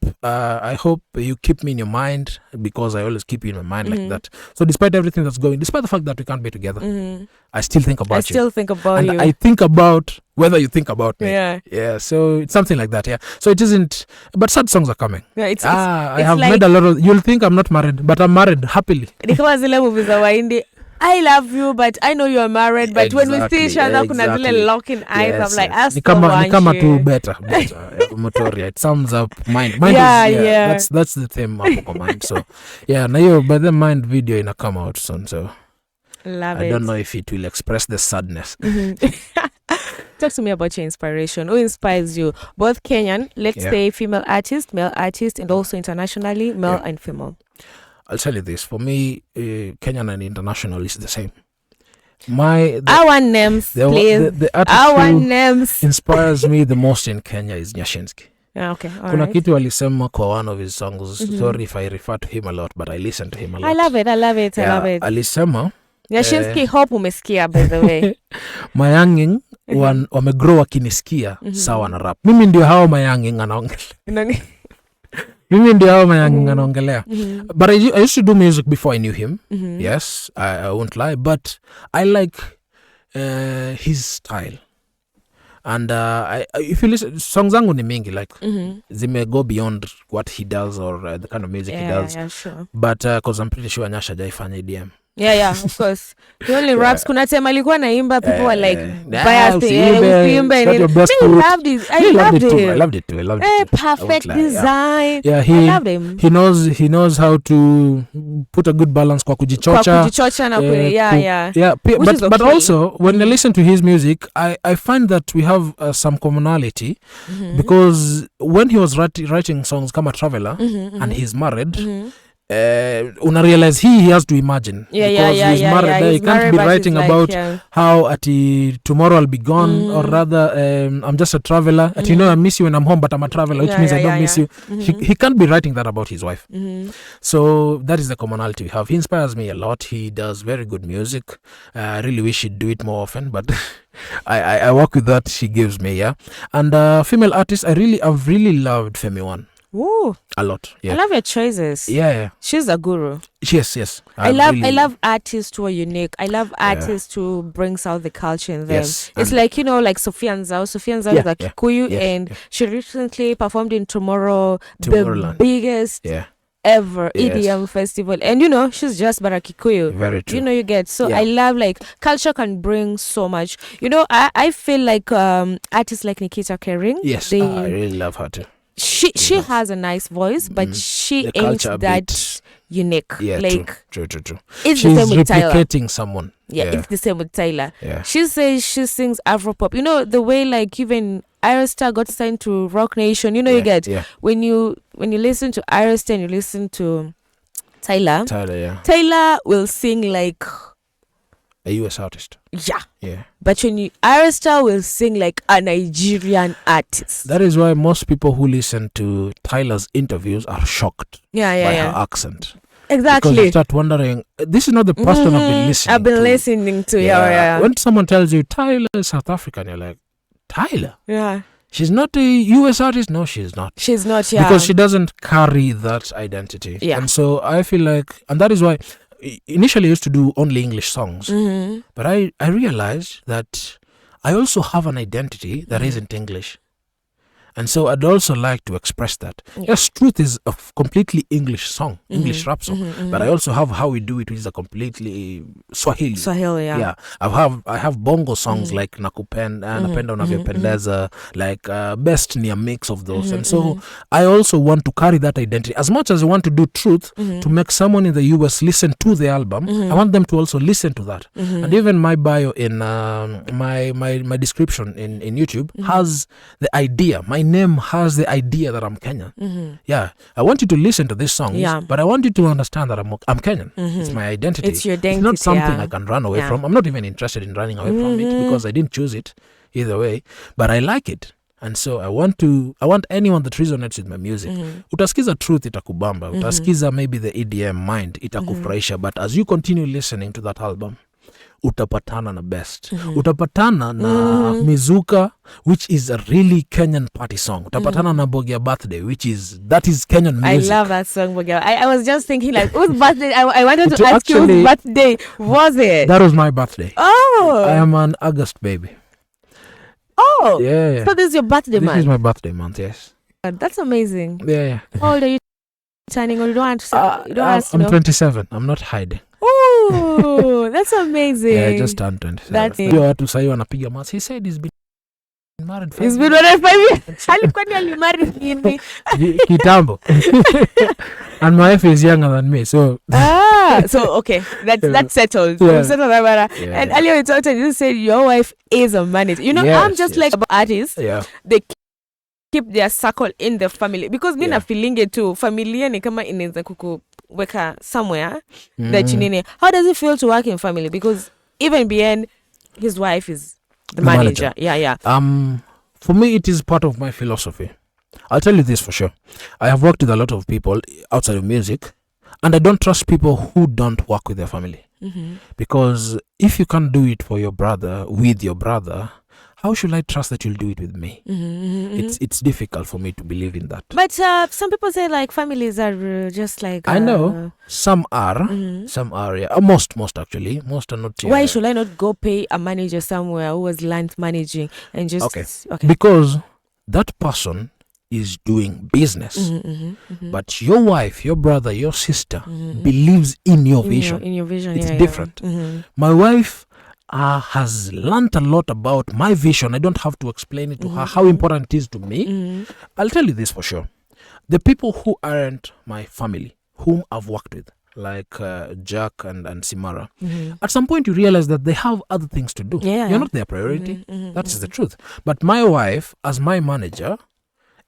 [SPEAKER 2] you keep me in your mind because I always keep you in my mind like that. So despite everything that's going, despite the fact that we can't be together, I still think about you. And I think about whether you think about me. Yeah. So it's something like that. Yeah. So it isn't. But sad songs are coming.
[SPEAKER 1] Yeah,
[SPEAKER 2] I have made a lot of. You'll think I'm not married, but I'm married happily.
[SPEAKER 1] I love you, but I know you're married. But when we see each other, kuna zile locking eyes. I'm like,
[SPEAKER 2] ni kama tu better. Motoria. It sums up mind. Yeah. That's the theme hapo mind. So yeah, na hiyo by the mind video ina come out soon. So
[SPEAKER 1] love
[SPEAKER 2] I
[SPEAKER 1] it.
[SPEAKER 2] don't know if it will express the sadness.
[SPEAKER 1] Talk to me about your inspiration. Who inspires you? Both Kenyan, let's say female artist, male artist, and also internationally, male and female.
[SPEAKER 2] I'll tell you this. For me, Kenyan and international is the same.
[SPEAKER 1] Our names, please.
[SPEAKER 2] The artist who inspires me the most in Kenya is Nyashinski.
[SPEAKER 1] Okay,
[SPEAKER 2] kuna kitu alisema kwa one of his songs. Sorry if I refer to him a lot, but I listen to him a lot.
[SPEAKER 1] I love it.
[SPEAKER 2] Alisema
[SPEAKER 1] Nyashinski, hope umesikia by the way.
[SPEAKER 2] Mayanging wamegrow wakinisikia sawa na rap. Mimi ndio hao Mayanging anaongelea. But I used to do music before I knew him. Yes, I won't lie, but I like his style. And if you listen, songs zangu ni mingi, like zime go beyond what he does or the kind of music he does.
[SPEAKER 1] Yeah, sure.
[SPEAKER 2] But because I'm pretty sure Nyasha hajaifanya EDM.
[SPEAKER 1] Yeah, of course. He only raps. Kuna tema alikuwa naimba, people were like, biased. I loved it too. Perfect design.
[SPEAKER 2] Yeah,
[SPEAKER 1] I loved him.
[SPEAKER 2] He knows how to put a good balance kwa kujichocha. But also when I listen to his music, I find that we have some commonality because when he was writing songs kama Traveler and he's married, una realize he has to imagine because he's married. He can't be writing about how tomorrow I'll be gone or rather I'm just a traveler. I miss you when I'm home, but I'm a traveler, which means I don't miss you. He can't be writing that about his wife. So that is the commonality we have. He inspires me a lot. He does very good music. I really wish he'd do it more often, but I work with that she gives me. And female artists, I've really loved Femi One.
[SPEAKER 1] Ooh,
[SPEAKER 2] a lot. Yeah.
[SPEAKER 1] I love your choices.
[SPEAKER 2] Yeah.
[SPEAKER 1] She's a guru.
[SPEAKER 2] Yes.
[SPEAKER 1] I love artists who are unique. I love artists who brings out the culture in them. Yes. It's like, like Sophia Nzao. Sophia Nzao is a Kikuyu and she recently performed in Tomorrowland. The biggest ever EDM festival. And she's just but a Kikuyu.
[SPEAKER 2] Very true.
[SPEAKER 1] You get. So I love culture can bring so much. I feel like artists like Nikita Kering.
[SPEAKER 2] Yes, I really love her too.
[SPEAKER 1] She has a nice voice, but she ain't that unique.
[SPEAKER 2] Yeah, true.
[SPEAKER 1] It's
[SPEAKER 2] She's
[SPEAKER 1] the same with Tyler.
[SPEAKER 2] Replicating someone.
[SPEAKER 1] Yeah, it's the same with Tyler.
[SPEAKER 2] Yeah.
[SPEAKER 1] She says she sings Afropop. The way even Arista got signed to Rock Nation. You get when you listen to Arista and you listen to Tyler. Tyler will sing like
[SPEAKER 2] a US artist.
[SPEAKER 1] Yeah. But when Arista will sing like a Nigerian artist.
[SPEAKER 2] That is why most people who listen to Tyler's interviews are shocked by her accent.
[SPEAKER 1] Exactly.
[SPEAKER 2] Because you start wondering, this is not the person I've been listening to. When someone tells you Tyler is South African, you're like, Tyler?
[SPEAKER 1] Yeah.
[SPEAKER 2] She's not a US artist? No, she's not.
[SPEAKER 1] She's not,
[SPEAKER 2] Because she doesn't carry that identity.
[SPEAKER 1] Yeah.
[SPEAKER 2] And so I feel like, and that is why initially I used to do only English songs, but I realized that I also have an identity that isn't English. And so I'd also like to express that. Yes, Truth is a completely English song, English rap song. But I also have How We Do It, which is a completely Swahili.
[SPEAKER 1] Swahili, yeah.
[SPEAKER 2] I have bongo songs like Napenda Unavyopendeza, like Best ni a mix of those. And so I also want to carry that identity. As much as I want to do Truth, to make someone in the US listen to the album, I want them to also listen to that. And even my bio in my description in YouTube has the idea. My name has the idea that I'm Kenyan. Yeah, I want you to listen to these songs, but I want you to understand that I'm Kenyan. It's my identity.
[SPEAKER 1] It's your identity.
[SPEAKER 2] It's not something I can run away from. I'm not even interested in running away from it because I didn't choose it either way, but I like it. And so I want anyone that resonates with my music. Utasikiza Truth itakubamba. Utasikiza maybe the EDM Mind itakufurahisha. But as you continue listening to that album, utapatana na Best. Utapatana na Mizuka, which is a really Kenyan party song. Utapatana na Bogia Birthday, that is Kenyan music.
[SPEAKER 1] I love that song, Bogia. I was just thinking like, whose birthday? I wanted to ask you whose birthday was it?
[SPEAKER 2] That was my birthday.
[SPEAKER 1] Oh.
[SPEAKER 2] I am an August baby.
[SPEAKER 1] Oh.
[SPEAKER 2] Yeah.
[SPEAKER 1] So this is your birthday month?
[SPEAKER 2] This is my birthday month, yes.
[SPEAKER 1] That's amazing.
[SPEAKER 2] Yeah.
[SPEAKER 1] How old are you turning, or you don't want to say? You don't want to
[SPEAKER 2] I'm
[SPEAKER 1] know?
[SPEAKER 2] 27. I'm not hiding.
[SPEAKER 1] Oh, that's amazing.
[SPEAKER 2] Yeah, I just turned 27.
[SPEAKER 1] That's it.
[SPEAKER 2] Watu sahi wanapiga maths. He said he's been married 5 years.
[SPEAKER 1] He's been married 5 years. Alikuwa ni alimarried nini?
[SPEAKER 2] Kitambo. And my wife is younger than me, so.
[SPEAKER 1] So okay, that's settled.
[SPEAKER 2] Yeah.
[SPEAKER 1] Settled that matter.
[SPEAKER 2] Yeah.
[SPEAKER 1] And earlier you talked and you said your wife is a manager. You know,
[SPEAKER 2] Yes,
[SPEAKER 1] I'm just like artists.
[SPEAKER 2] Yeah.
[SPEAKER 1] They keep their circle in the family because me na feeling it too. Familia ni kama inaweza kukuweka somewhere that you need. How does it feel to work in family? Because even Bien, his wife is the manager. Yeah.
[SPEAKER 2] For me, it is part of my philosophy. I'll tell you this for sure. I have worked with a lot of people outside of music, and I don't trust people who don't work with their family. Because if you can't do it for your brother, with your brother, how should I trust that you'll do it with me? It's difficult for me to believe in that.
[SPEAKER 1] But some people say like families are just like...
[SPEAKER 2] I know. Some are. Some are, yeah. Most actually. Most are not.
[SPEAKER 1] Why should I not go pay a manager somewhere who has learned managing and just...
[SPEAKER 2] Okay. Because that person is doing business. But your wife, your brother, your sister believes in your vision.
[SPEAKER 1] In your vision,
[SPEAKER 2] it's different. My wife has learned a lot about my vision. I don't have to explain it to her how important it is to me. I'll tell you this for sure. The people who aren't my family, whom I've worked with, like Jack and Simara, at some point you realize that they have other things to do. You're not their priority. That is the truth. But my wife, as my manager,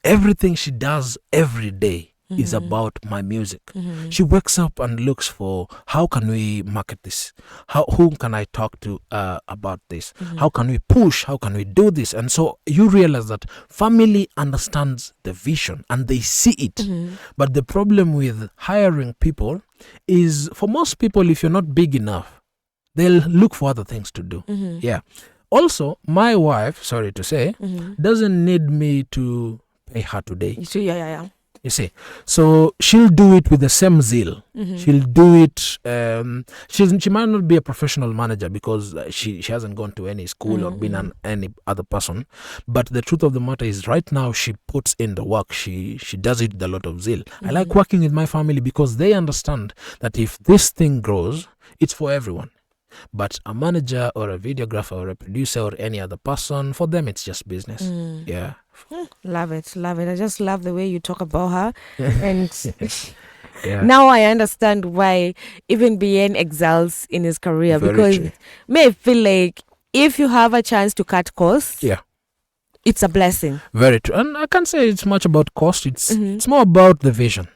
[SPEAKER 2] everything she does every day is about my music. She wakes up and looks for how can we market this? Whom can I talk to about this? How can we push? How can we do this? And so you realize that family understands the vision and they see it. But the problem with hiring people is, for most people, if you're not big enough, they'll look for other things to do. Yeah. Also, my wife, sorry to say, doesn't need me to pay her today.
[SPEAKER 1] Yeah.
[SPEAKER 2] You see, so she'll do it with the same zeal. She'll do it. She might not be a professional manager because she hasn't gone to any school or been any other person. But the truth of the matter is, right now she puts in the work. She does it with a lot of zeal. I like working with my family because they understand that if this thing grows, it's for everyone. But a manager or a videographer or a producer or any other person, for them it's just business. Yeah.
[SPEAKER 1] Love it. I just love the way you talk about her. And now I understand why even Bien excels in his career.
[SPEAKER 2] Very
[SPEAKER 1] because
[SPEAKER 2] true.
[SPEAKER 1] may feel like if you have a chance to cut costs, it's a blessing.
[SPEAKER 2] Very true. And I can't say it's much about cost. It's more about the vision.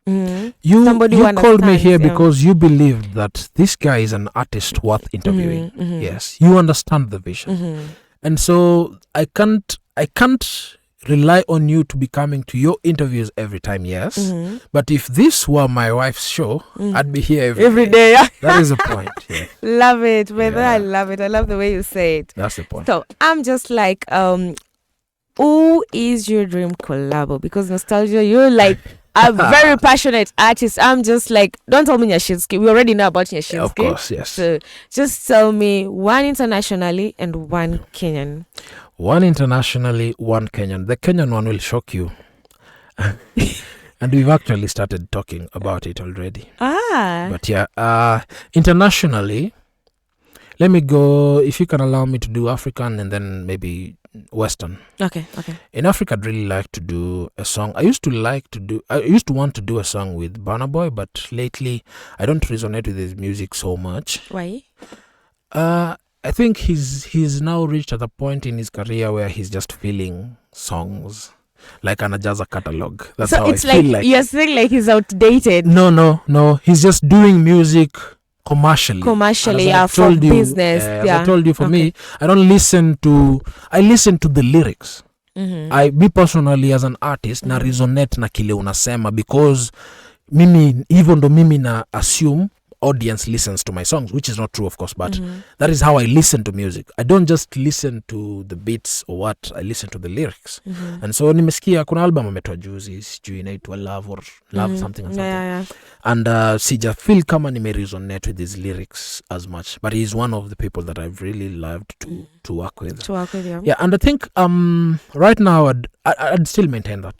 [SPEAKER 2] You called me here because you believe that this guy is an artist worth interviewing. Yes, you understand the vision. And so I can't rely on you to be coming to your interviews every time, yes. But if this were my wife's show, I'd be here every day. That is the point. Yeah.
[SPEAKER 1] Love it, brother. I love it. I love the way you say it.
[SPEAKER 2] That's the point.
[SPEAKER 1] So I'm just like, who is your dream collabo? Because Nostalgia, you're like a very passionate artist. I'm just like, don't tell me Nyashinsky. We already know about Nyashinsky.
[SPEAKER 2] Of course, yes.
[SPEAKER 1] So just tell me one internationally and one Kenyan.
[SPEAKER 2] One internationally, one Kenyan. The Kenyan one will shock you. And we've actually started talking about it already. But yeah, internationally, let me go, if you can allow me to do African and then maybe Western.
[SPEAKER 1] Okay.
[SPEAKER 2] In Africa, I'd really like to do a song. I used to want to do a song with Burna Boy, but lately I don't resonate with his music so much.
[SPEAKER 1] Why?
[SPEAKER 2] I think he's now reached at a point in his career where he's just feeling songs like an Achacha catalog. That's
[SPEAKER 1] so
[SPEAKER 2] how
[SPEAKER 1] it's
[SPEAKER 2] I feel like.
[SPEAKER 1] You're saying like he's outdated.
[SPEAKER 2] No. He's just doing music commercially,
[SPEAKER 1] for business.
[SPEAKER 2] As I told you, for me, I listen to the lyrics. I me personally as an artist na resonate na kile unasema, because mimi, even though mimi na assume audience listens to my songs, which is not true, of course, but that is how I listen to music. I don't just listen to the beats or what, I listen to the lyrics. And so nimesikia kuna album ametoa juzi, sijui inaitwa Love something and something.
[SPEAKER 1] Yeah.
[SPEAKER 2] And sija feel kama nime resonate with his lyrics as much, but he's one of the people that I've really loved to work with. Yeah, and I think right now I'd still maintain that.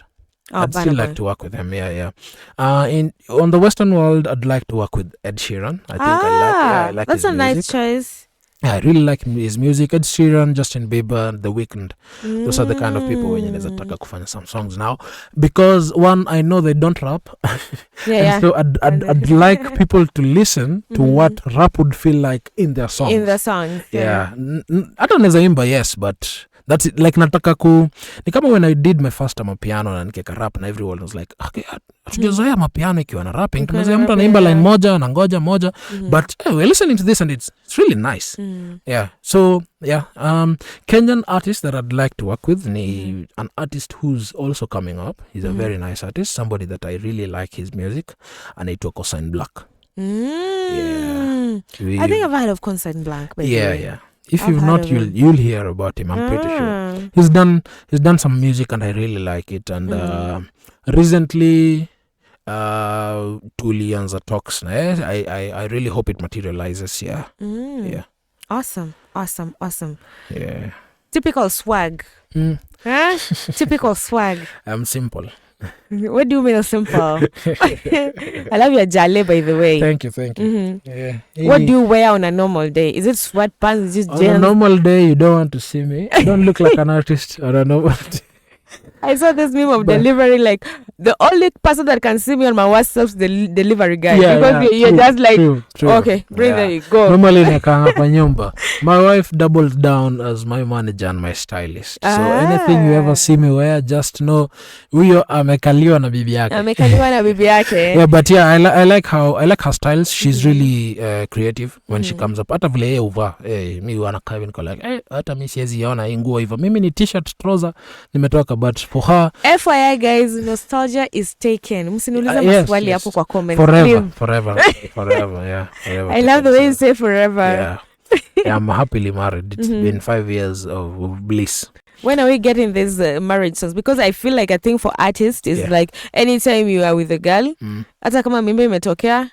[SPEAKER 2] I'd still like to work with him. Yeah. On the Western world, I'd like to work with Ed Sheeran. I think I like
[SPEAKER 1] that's
[SPEAKER 2] his
[SPEAKER 1] a
[SPEAKER 2] music.
[SPEAKER 1] nice choice.
[SPEAKER 2] Yeah, I really like his music. Ed Sheeran, Justin Bieber, The Weeknd. Those are the kind of people wenye naweza taka kufanya some songs now, because one, I know they don't rap. And so I'd like people to listen to what rap would feel like in their songs. Yeah. Hata naweza imba, yes, but that's it. Like nataka ni kama when I did my first time piano na nikeka rap na everyone was like, okay, hatujazoea mapiano ikiwa na rapping, tumezoea mtu anaimba line moja na ngoja moja, but we're listening to this and it's really nice. Yeah, so yeah, Kenyan artist that I'd like to work with ni an artist who's also coming up. He's a very nice artist, somebody that I really like his music, anaitwa Concern Black.
[SPEAKER 1] Yeah, I think I've heard of Concern Black.
[SPEAKER 2] Yeah. If you've not, you'll hear about him. I'm pretty sure he's done some music and I really like it. And recently, tulianza talks. I really hope it materializes. Yeah. Yeah.
[SPEAKER 1] Awesome.
[SPEAKER 2] Yeah.
[SPEAKER 1] Typical swag. Typical swag.
[SPEAKER 2] I'm simple.
[SPEAKER 1] What do you mean simple? I love your jale, by the way.
[SPEAKER 2] Thank you. Yeah.
[SPEAKER 1] What do you wear on a normal day? Is it sweatpants? Is it jeans?
[SPEAKER 2] On a normal day, you don't want to see me. I don't look like an artist on a normal day.
[SPEAKER 1] I saw this meme of delivery, like the only person that can see me on my WhatsApp is the delivery guy. Because you're just like,
[SPEAKER 2] true.
[SPEAKER 1] Okay, bring there, go.
[SPEAKER 2] Normally nakanga kwa nyumba. My wife doubles down as my manager and my stylist. So anything you ever see me wear, just know huyo amekaliwa na bibi yake. Yeah, but yeah, I like her styles. She's really creative when she comes up. Hata vile yeye uva, mi wanakaa hivi niko like, hata mi siwezi ona hii nguo hivyo. Mimi ni t-shirt, trouser, nimetoka, but for her,
[SPEAKER 1] FYI guys, nostalgia is taken. Msiniuliza maswali hapo kwa comment.
[SPEAKER 2] Forever. Yeah. Forever.
[SPEAKER 1] I love the way you say forever.
[SPEAKER 2] Yeah, I'm happily married. It's been 5 years of bliss.
[SPEAKER 1] When are we getting these marriage songs? Because I feel like a thing for artists is like anytime you are with a girl, hata kama mimba imetokea,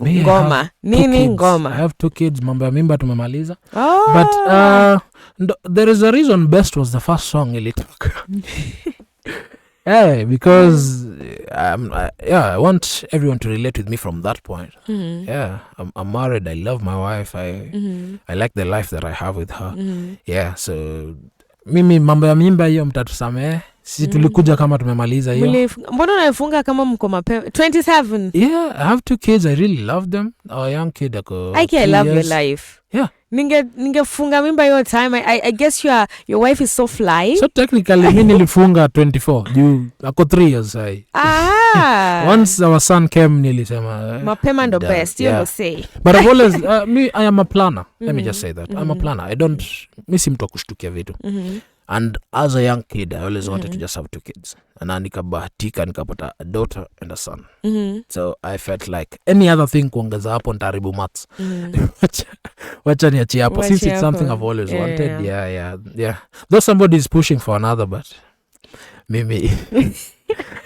[SPEAKER 1] ngoma nini ngoma.
[SPEAKER 2] I have 2 kids. Mambo ya mimba tumemaliza. But there is a reason Best was the first song ilitoka. Because I want everyone to relate with me from that point. Yeah, I'm married. I love my wife. I like the life that I have with her. Yeah, so mimi mambo ya mimba hiyo mtatusamee. Sisi tulikuja kama tumemaliza hiyo.
[SPEAKER 1] Mbona unaifunga kama mko mapema? 27.
[SPEAKER 2] Yeah, I have 2 kids. I really love them. Our young kid ako
[SPEAKER 1] I love your life.
[SPEAKER 2] Yeah.
[SPEAKER 1] Ningefunga mimba your time. I guess your wife is so fly.
[SPEAKER 2] So technically mimi nilifunga 24. Juu ako 3 years sai. Once our son came nilisema
[SPEAKER 1] mapema ndo best. You know say.
[SPEAKER 2] But I've always I am a planner. Let me just say that. I'm a planner. I don't miss mtu kushtukia vitu. And as a young kid, I always wanted to just have 2 kids. Na nikabahatika nikapata a daughter and a son. So I felt like any other thing kuongeza hapo ntaribu maths. Wacha niachie hapo. Since it's something I've always wanted. Yeah. Though somebody is pushing for another, but Mimi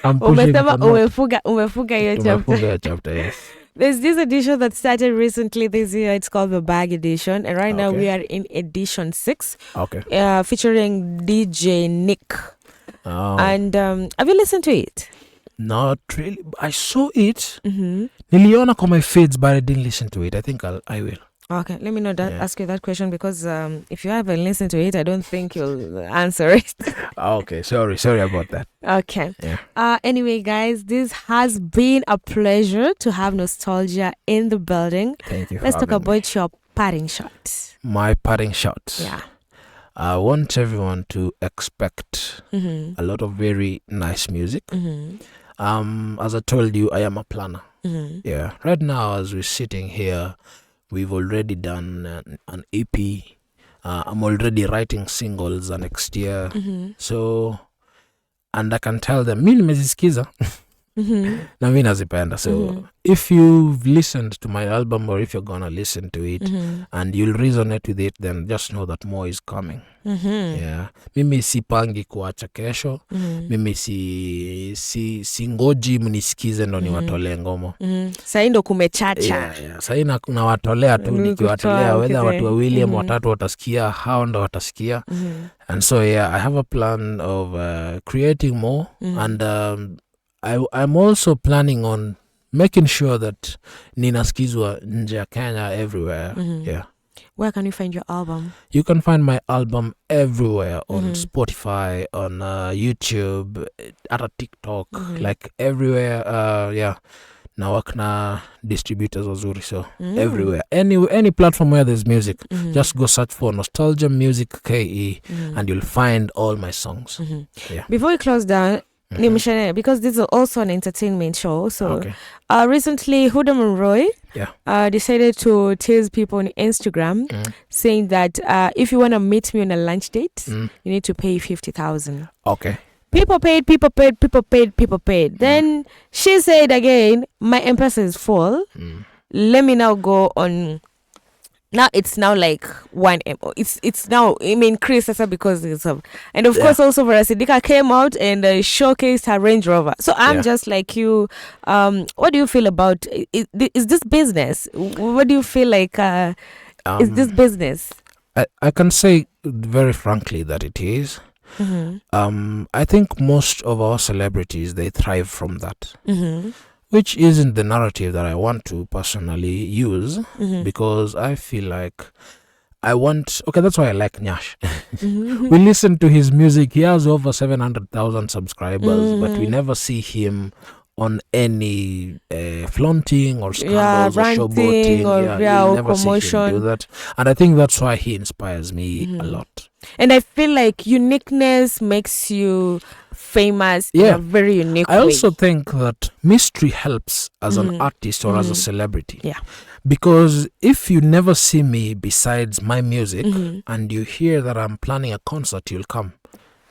[SPEAKER 2] I'm pushing
[SPEAKER 1] Umesema
[SPEAKER 2] for not.
[SPEAKER 1] umefuga hiyo chapter.
[SPEAKER 2] Tumefunga chapter, yes.
[SPEAKER 1] There's this edition that started recently this year. It's called the Bag Edition. And right now
[SPEAKER 2] Okay.
[SPEAKER 1] we are in edition 6,
[SPEAKER 2] Okay.
[SPEAKER 1] featuring DJ Nick.
[SPEAKER 2] Oh,
[SPEAKER 1] And have you listened to it?
[SPEAKER 2] not really. I saw it.
[SPEAKER 1] Mm-hmm.
[SPEAKER 2] Niliona kwa my feeds, but I didn't listen to it. I think I will.
[SPEAKER 1] Okay, let me not
[SPEAKER 2] Yeah.
[SPEAKER 1] ask you that question because if you haven't listened to it, I don't think you'll answer it.
[SPEAKER 2] Okay, sorry about that.
[SPEAKER 1] Okay.
[SPEAKER 2] Yeah.
[SPEAKER 1] Anyway, guys, this has been a pleasure to have Nostalgia in the building.
[SPEAKER 2] Thank you.
[SPEAKER 1] Let's
[SPEAKER 2] for
[SPEAKER 1] talk
[SPEAKER 2] having me.
[SPEAKER 1] about your parting shot.
[SPEAKER 2] My parting shot.
[SPEAKER 1] Yeah.
[SPEAKER 2] I want everyone to expect
[SPEAKER 1] Mm-hmm.
[SPEAKER 2] a lot of very nice music.
[SPEAKER 1] Mm-hmm.
[SPEAKER 2] As I told you, I am a planner.
[SPEAKER 1] Mm-hmm.
[SPEAKER 2] Yeah. Right now, as we're sitting here, we've already done an EP. I'm already writing singles next year.
[SPEAKER 1] Mm-hmm.
[SPEAKER 2] So, and I can tell them, mi nimezisikiza
[SPEAKER 1] Mm-hmm.
[SPEAKER 2] na mi nazipenda. So,
[SPEAKER 1] Mhm.
[SPEAKER 2] if you've listened to my album or if you're gonna listen to it
[SPEAKER 1] Mm-hmm.
[SPEAKER 2] and you'll resonate with it, then just know that more is coming.
[SPEAKER 1] Mm-hmm.
[SPEAKER 2] Yeah. Mimi sipangi kuacha kesho.
[SPEAKER 1] Mm-hmm.
[SPEAKER 2] Mimi singoji mnisikize ndo niwatolee ngoma.
[SPEAKER 1] Mm-hmm. Sahii ndo kumechacha.
[SPEAKER 2] Yeah. Sahii nawatolea tu, nikiwatolea
[SPEAKER 1] Kutoa,
[SPEAKER 2] whether
[SPEAKER 1] okay.
[SPEAKER 2] watu wawili ama
[SPEAKER 1] Mhm.
[SPEAKER 2] watatu watasikia, hao ndo watasikia.
[SPEAKER 1] Mm-hmm.
[SPEAKER 2] And so yeah, I have a plan of creating more.
[SPEAKER 1] Mhm.
[SPEAKER 2] And I'm also planning on making sure that ninasikizwa nje ya Kenya everywhere.
[SPEAKER 1] Mhm.
[SPEAKER 2] Yeah.
[SPEAKER 1] Where can you find your album?
[SPEAKER 2] You can find my album everywhere on
[SPEAKER 1] Mhm.
[SPEAKER 2] Spotify, on YouTube, at a TikTok,
[SPEAKER 1] Mhm.
[SPEAKER 2] like everywhere. Yeah. Na work na distributors wazuri, so
[SPEAKER 1] Mm.
[SPEAKER 2] everywhere. Any platform where there's music,
[SPEAKER 1] Mhm.
[SPEAKER 2] just go search for Nostalgia Music KE
[SPEAKER 1] Mhm.
[SPEAKER 2] and you'll find all my songs.
[SPEAKER 1] Mhm.
[SPEAKER 2] Yeah.
[SPEAKER 1] Before we close down,
[SPEAKER 2] Mhm.
[SPEAKER 1] Nimshane, because this is also an entertainment show. So
[SPEAKER 2] Okay.
[SPEAKER 1] recently, Huda Monroy
[SPEAKER 2] Yeah.
[SPEAKER 1] decided to tease people on Instagram,
[SPEAKER 2] Mm.
[SPEAKER 1] saying that if you want to meet me on a lunch date,
[SPEAKER 2] Mm.
[SPEAKER 1] you need to pay 50,000.
[SPEAKER 2] Okay.
[SPEAKER 1] People paid. Then she said again, my M-Pesa is full.
[SPEAKER 2] Mm.
[SPEAKER 1] Let me now go on. Now it's now like 1M. It's now increased because it's and of
[SPEAKER 2] Yeah.
[SPEAKER 1] course also Verasidika came out and showcased her Range Rover. So I'm
[SPEAKER 2] Yeah.
[SPEAKER 1] just like you. What do you feel about? Is this business? What do you feel like? Is this business?
[SPEAKER 2] I can say very frankly that it is.
[SPEAKER 1] Mm-hmm.
[SPEAKER 2] I think most of our celebrities, they thrive from that,
[SPEAKER 1] Mm-hmm.
[SPEAKER 2] which isn't the narrative that I want to personally use,
[SPEAKER 1] Mm-hmm.
[SPEAKER 2] because I feel like that's why I like Nyash.
[SPEAKER 1] Mm-hmm.
[SPEAKER 2] We listen to his music. He has over 700,000 subscribers, but we
[SPEAKER 1] Mhm.
[SPEAKER 2] never see him on any flaunting or
[SPEAKER 1] Yeah,
[SPEAKER 2] scandals or
[SPEAKER 1] ranting
[SPEAKER 2] showboating.
[SPEAKER 1] or
[SPEAKER 2] you'll
[SPEAKER 1] or
[SPEAKER 2] never see him
[SPEAKER 1] promotion.
[SPEAKER 2] do that. And I think that's why he inspires me a
[SPEAKER 1] Mhm.
[SPEAKER 2] lot.
[SPEAKER 1] And I feel like uniqueness makes you famous in
[SPEAKER 2] Yeah.
[SPEAKER 1] a very unique
[SPEAKER 2] I
[SPEAKER 1] way.
[SPEAKER 2] also think that mystery helps as an
[SPEAKER 1] Mhm.
[SPEAKER 2] artist or as a
[SPEAKER 1] Mhm.
[SPEAKER 2] celebrity.
[SPEAKER 1] Yeah.
[SPEAKER 2] Because if you never see me besides my music
[SPEAKER 1] Mhm.
[SPEAKER 2] and you hear that I'm planning a concert, you'll come.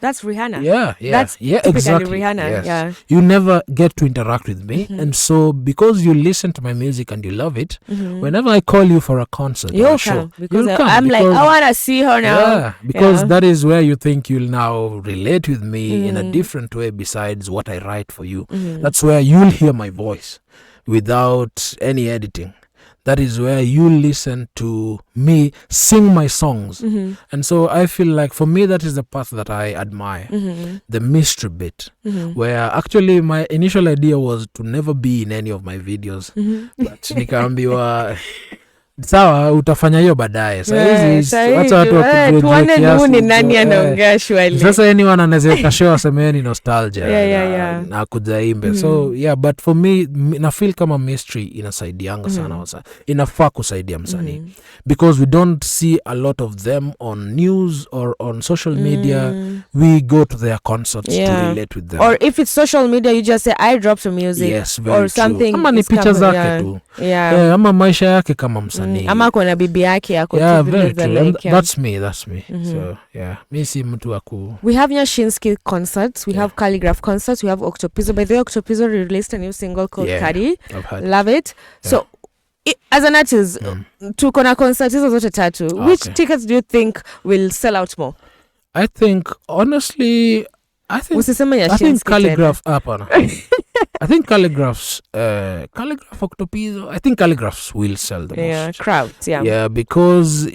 [SPEAKER 1] That's Rihanna.
[SPEAKER 2] Yeah,
[SPEAKER 1] That's typically
[SPEAKER 2] exactly.
[SPEAKER 1] Rihanna.
[SPEAKER 2] Yes.
[SPEAKER 1] Yeah.
[SPEAKER 2] You never get to interact with me.
[SPEAKER 1] Mhm.
[SPEAKER 2] And so because you listen to my music and you love it,
[SPEAKER 1] Mhm.
[SPEAKER 2] whenever I call you for a concert or
[SPEAKER 1] You'll
[SPEAKER 2] a show,
[SPEAKER 1] come because
[SPEAKER 2] you'll come
[SPEAKER 1] I'm like,
[SPEAKER 2] because-
[SPEAKER 1] I want to see her now.
[SPEAKER 2] Yeah, because
[SPEAKER 1] Yeah.
[SPEAKER 2] that is where you think you'll now relate with me in a
[SPEAKER 1] Mhm.
[SPEAKER 2] different way besides what I write for you.
[SPEAKER 1] Mhm.
[SPEAKER 2] That's where you'll hear my voice without any editing. That is where you listen to me sing my songs.
[SPEAKER 1] Mhm.
[SPEAKER 2] And so I feel like for me, that is the path that I admire.
[SPEAKER 1] Mhm.
[SPEAKER 2] The mystery bit,
[SPEAKER 1] Mhm.
[SPEAKER 2] where actually my initial idea was to never be in any of my videos.
[SPEAKER 1] Mhm.
[SPEAKER 2] But nikaambiwa sawa, utafanya hiyo baadaye.
[SPEAKER 1] Sahi,
[SPEAKER 2] Wacha watu wakugraduate
[SPEAKER 1] tuone
[SPEAKER 2] kiasi,
[SPEAKER 1] ni nani
[SPEAKER 2] eh.
[SPEAKER 1] anaongea shwali.
[SPEAKER 2] Sasa anyone anaweza show asemeni nostalgia
[SPEAKER 1] Yeah.
[SPEAKER 2] na kujaimbe. So yeah, but for me na feel kama mystery inasaidianga sana wasa. Inafaa kusaidia msanii because we don't see a lot of them on news or on social media. We go to their concerts to relate with them.
[SPEAKER 1] Or if it's social media, you just say I dropped some music.
[SPEAKER 2] Yes, very
[SPEAKER 1] or something.
[SPEAKER 2] true. Ama ni
[SPEAKER 1] is
[SPEAKER 2] picha
[SPEAKER 1] coming,
[SPEAKER 2] zake tu.
[SPEAKER 1] Yeah.
[SPEAKER 2] Ama maisha yake kama msanii.
[SPEAKER 1] Ama kuna bibi yake ako
[SPEAKER 2] Yeah,
[SPEAKER 1] tu
[SPEAKER 2] very
[SPEAKER 1] vile za
[SPEAKER 2] true. And
[SPEAKER 1] like,
[SPEAKER 2] that's me. So yeah, mi si mtu wa
[SPEAKER 1] we have Nyashinsky concerts, we have Calligraph concerts, we have Octopizzo. By the way, Octopizzo released a new single called Kari.
[SPEAKER 2] I've heard.
[SPEAKER 1] Love it. So as an artist, tuko na concert hizo zote tatu. Which tickets do you think will sell out more?
[SPEAKER 2] I think honestly I think
[SPEAKER 1] Usisema
[SPEAKER 2] I think
[SPEAKER 1] Yashinsky tena.
[SPEAKER 2] Calligraph hapana. I think Calligraph's Calligraph Octopizo, I think Calligraph's will sell the most.
[SPEAKER 1] Yeah, crowds, yeah.
[SPEAKER 2] Yeah, because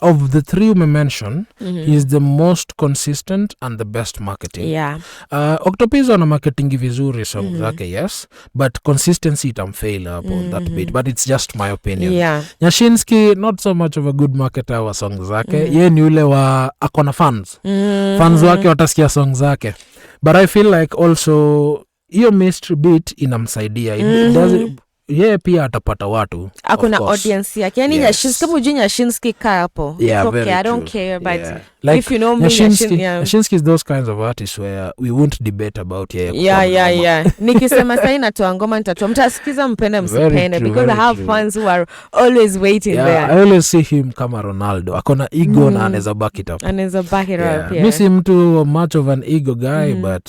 [SPEAKER 2] of the three we mentioned, he's the most consistent and the best marketing.
[SPEAKER 1] Yeah.
[SPEAKER 2] Octopizo ana marketing vizuri song zake, yes, but consistency itamfail on that bit, but it's just my opinion.
[SPEAKER 1] Yeah.
[SPEAKER 2] Nyashinsky, not so much of a good marketer wa song zake. Ye ni ule wa akona fans. Fans wake watasikia song zake. But I feel like also hiyo mystery beat inamsaidia. Yeye pia atapata watu.
[SPEAKER 1] Akuna audience yake. Yani Yashinsky, kama ujui Yashinsky kaa hapo.
[SPEAKER 2] Yeah,
[SPEAKER 1] okay,
[SPEAKER 2] very
[SPEAKER 1] I don't
[SPEAKER 2] true.
[SPEAKER 1] care, but
[SPEAKER 2] like,
[SPEAKER 1] if you know me,
[SPEAKER 2] Yashinsky is those kinds of artists where we won't debate about yeye.
[SPEAKER 1] Yeah. Nikisema sasa natoa ngoma nitatoa. Mtasikiza mpende msipende because I have fans who are always waiting there.
[SPEAKER 2] I always see him kama Ronaldo. Akona ego na anaweza back it up.
[SPEAKER 1] Anaweza back it up, yeah.
[SPEAKER 2] Mi si mtu much of an ego guy, but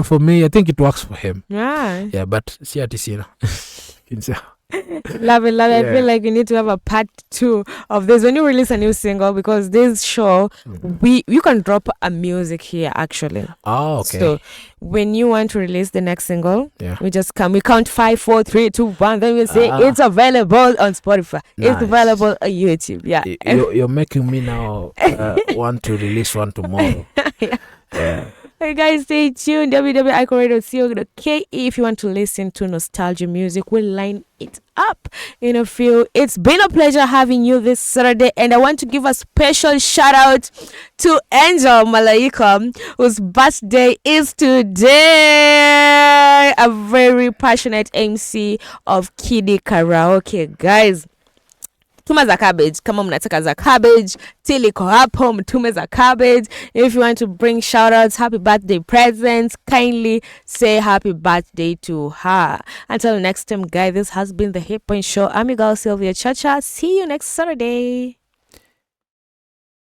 [SPEAKER 2] for me, I think it works for him. Yeah, but si ati sina. Love it.
[SPEAKER 1] I feel like we need to have a part 2 of this when you release a new single, because this show you can drop a music here actually.
[SPEAKER 2] Oh, okay.
[SPEAKER 1] So when you want to release the next single, we count 5, 4, 3, 2, 1, then we'll say it's available on Spotify. Nice. It's available on YouTube. Yeah.
[SPEAKER 2] You're making me now want to release one tomorrow. Yeah.
[SPEAKER 1] Hey guys, stay tuned. www.icoradio.co.ke if you want to listen to nostalgia music. We'll line it up in a few. It's been a pleasure having you this Saturday, and I want to give a special shout out to Angel Malaika, whose birthday is today. A very passionate MC of Kiddie Karaoke, guys. Tuma za cabbage kama mnataka za cabbage, tiliko hapo mtume za cabbage. If you want to bring shout outs, happy birthday presents, kindly say happy birthday to her. Until next time, guys, this has been the Hip Point Show. I'm your girl Sylvy Achacha. See you next Saturday.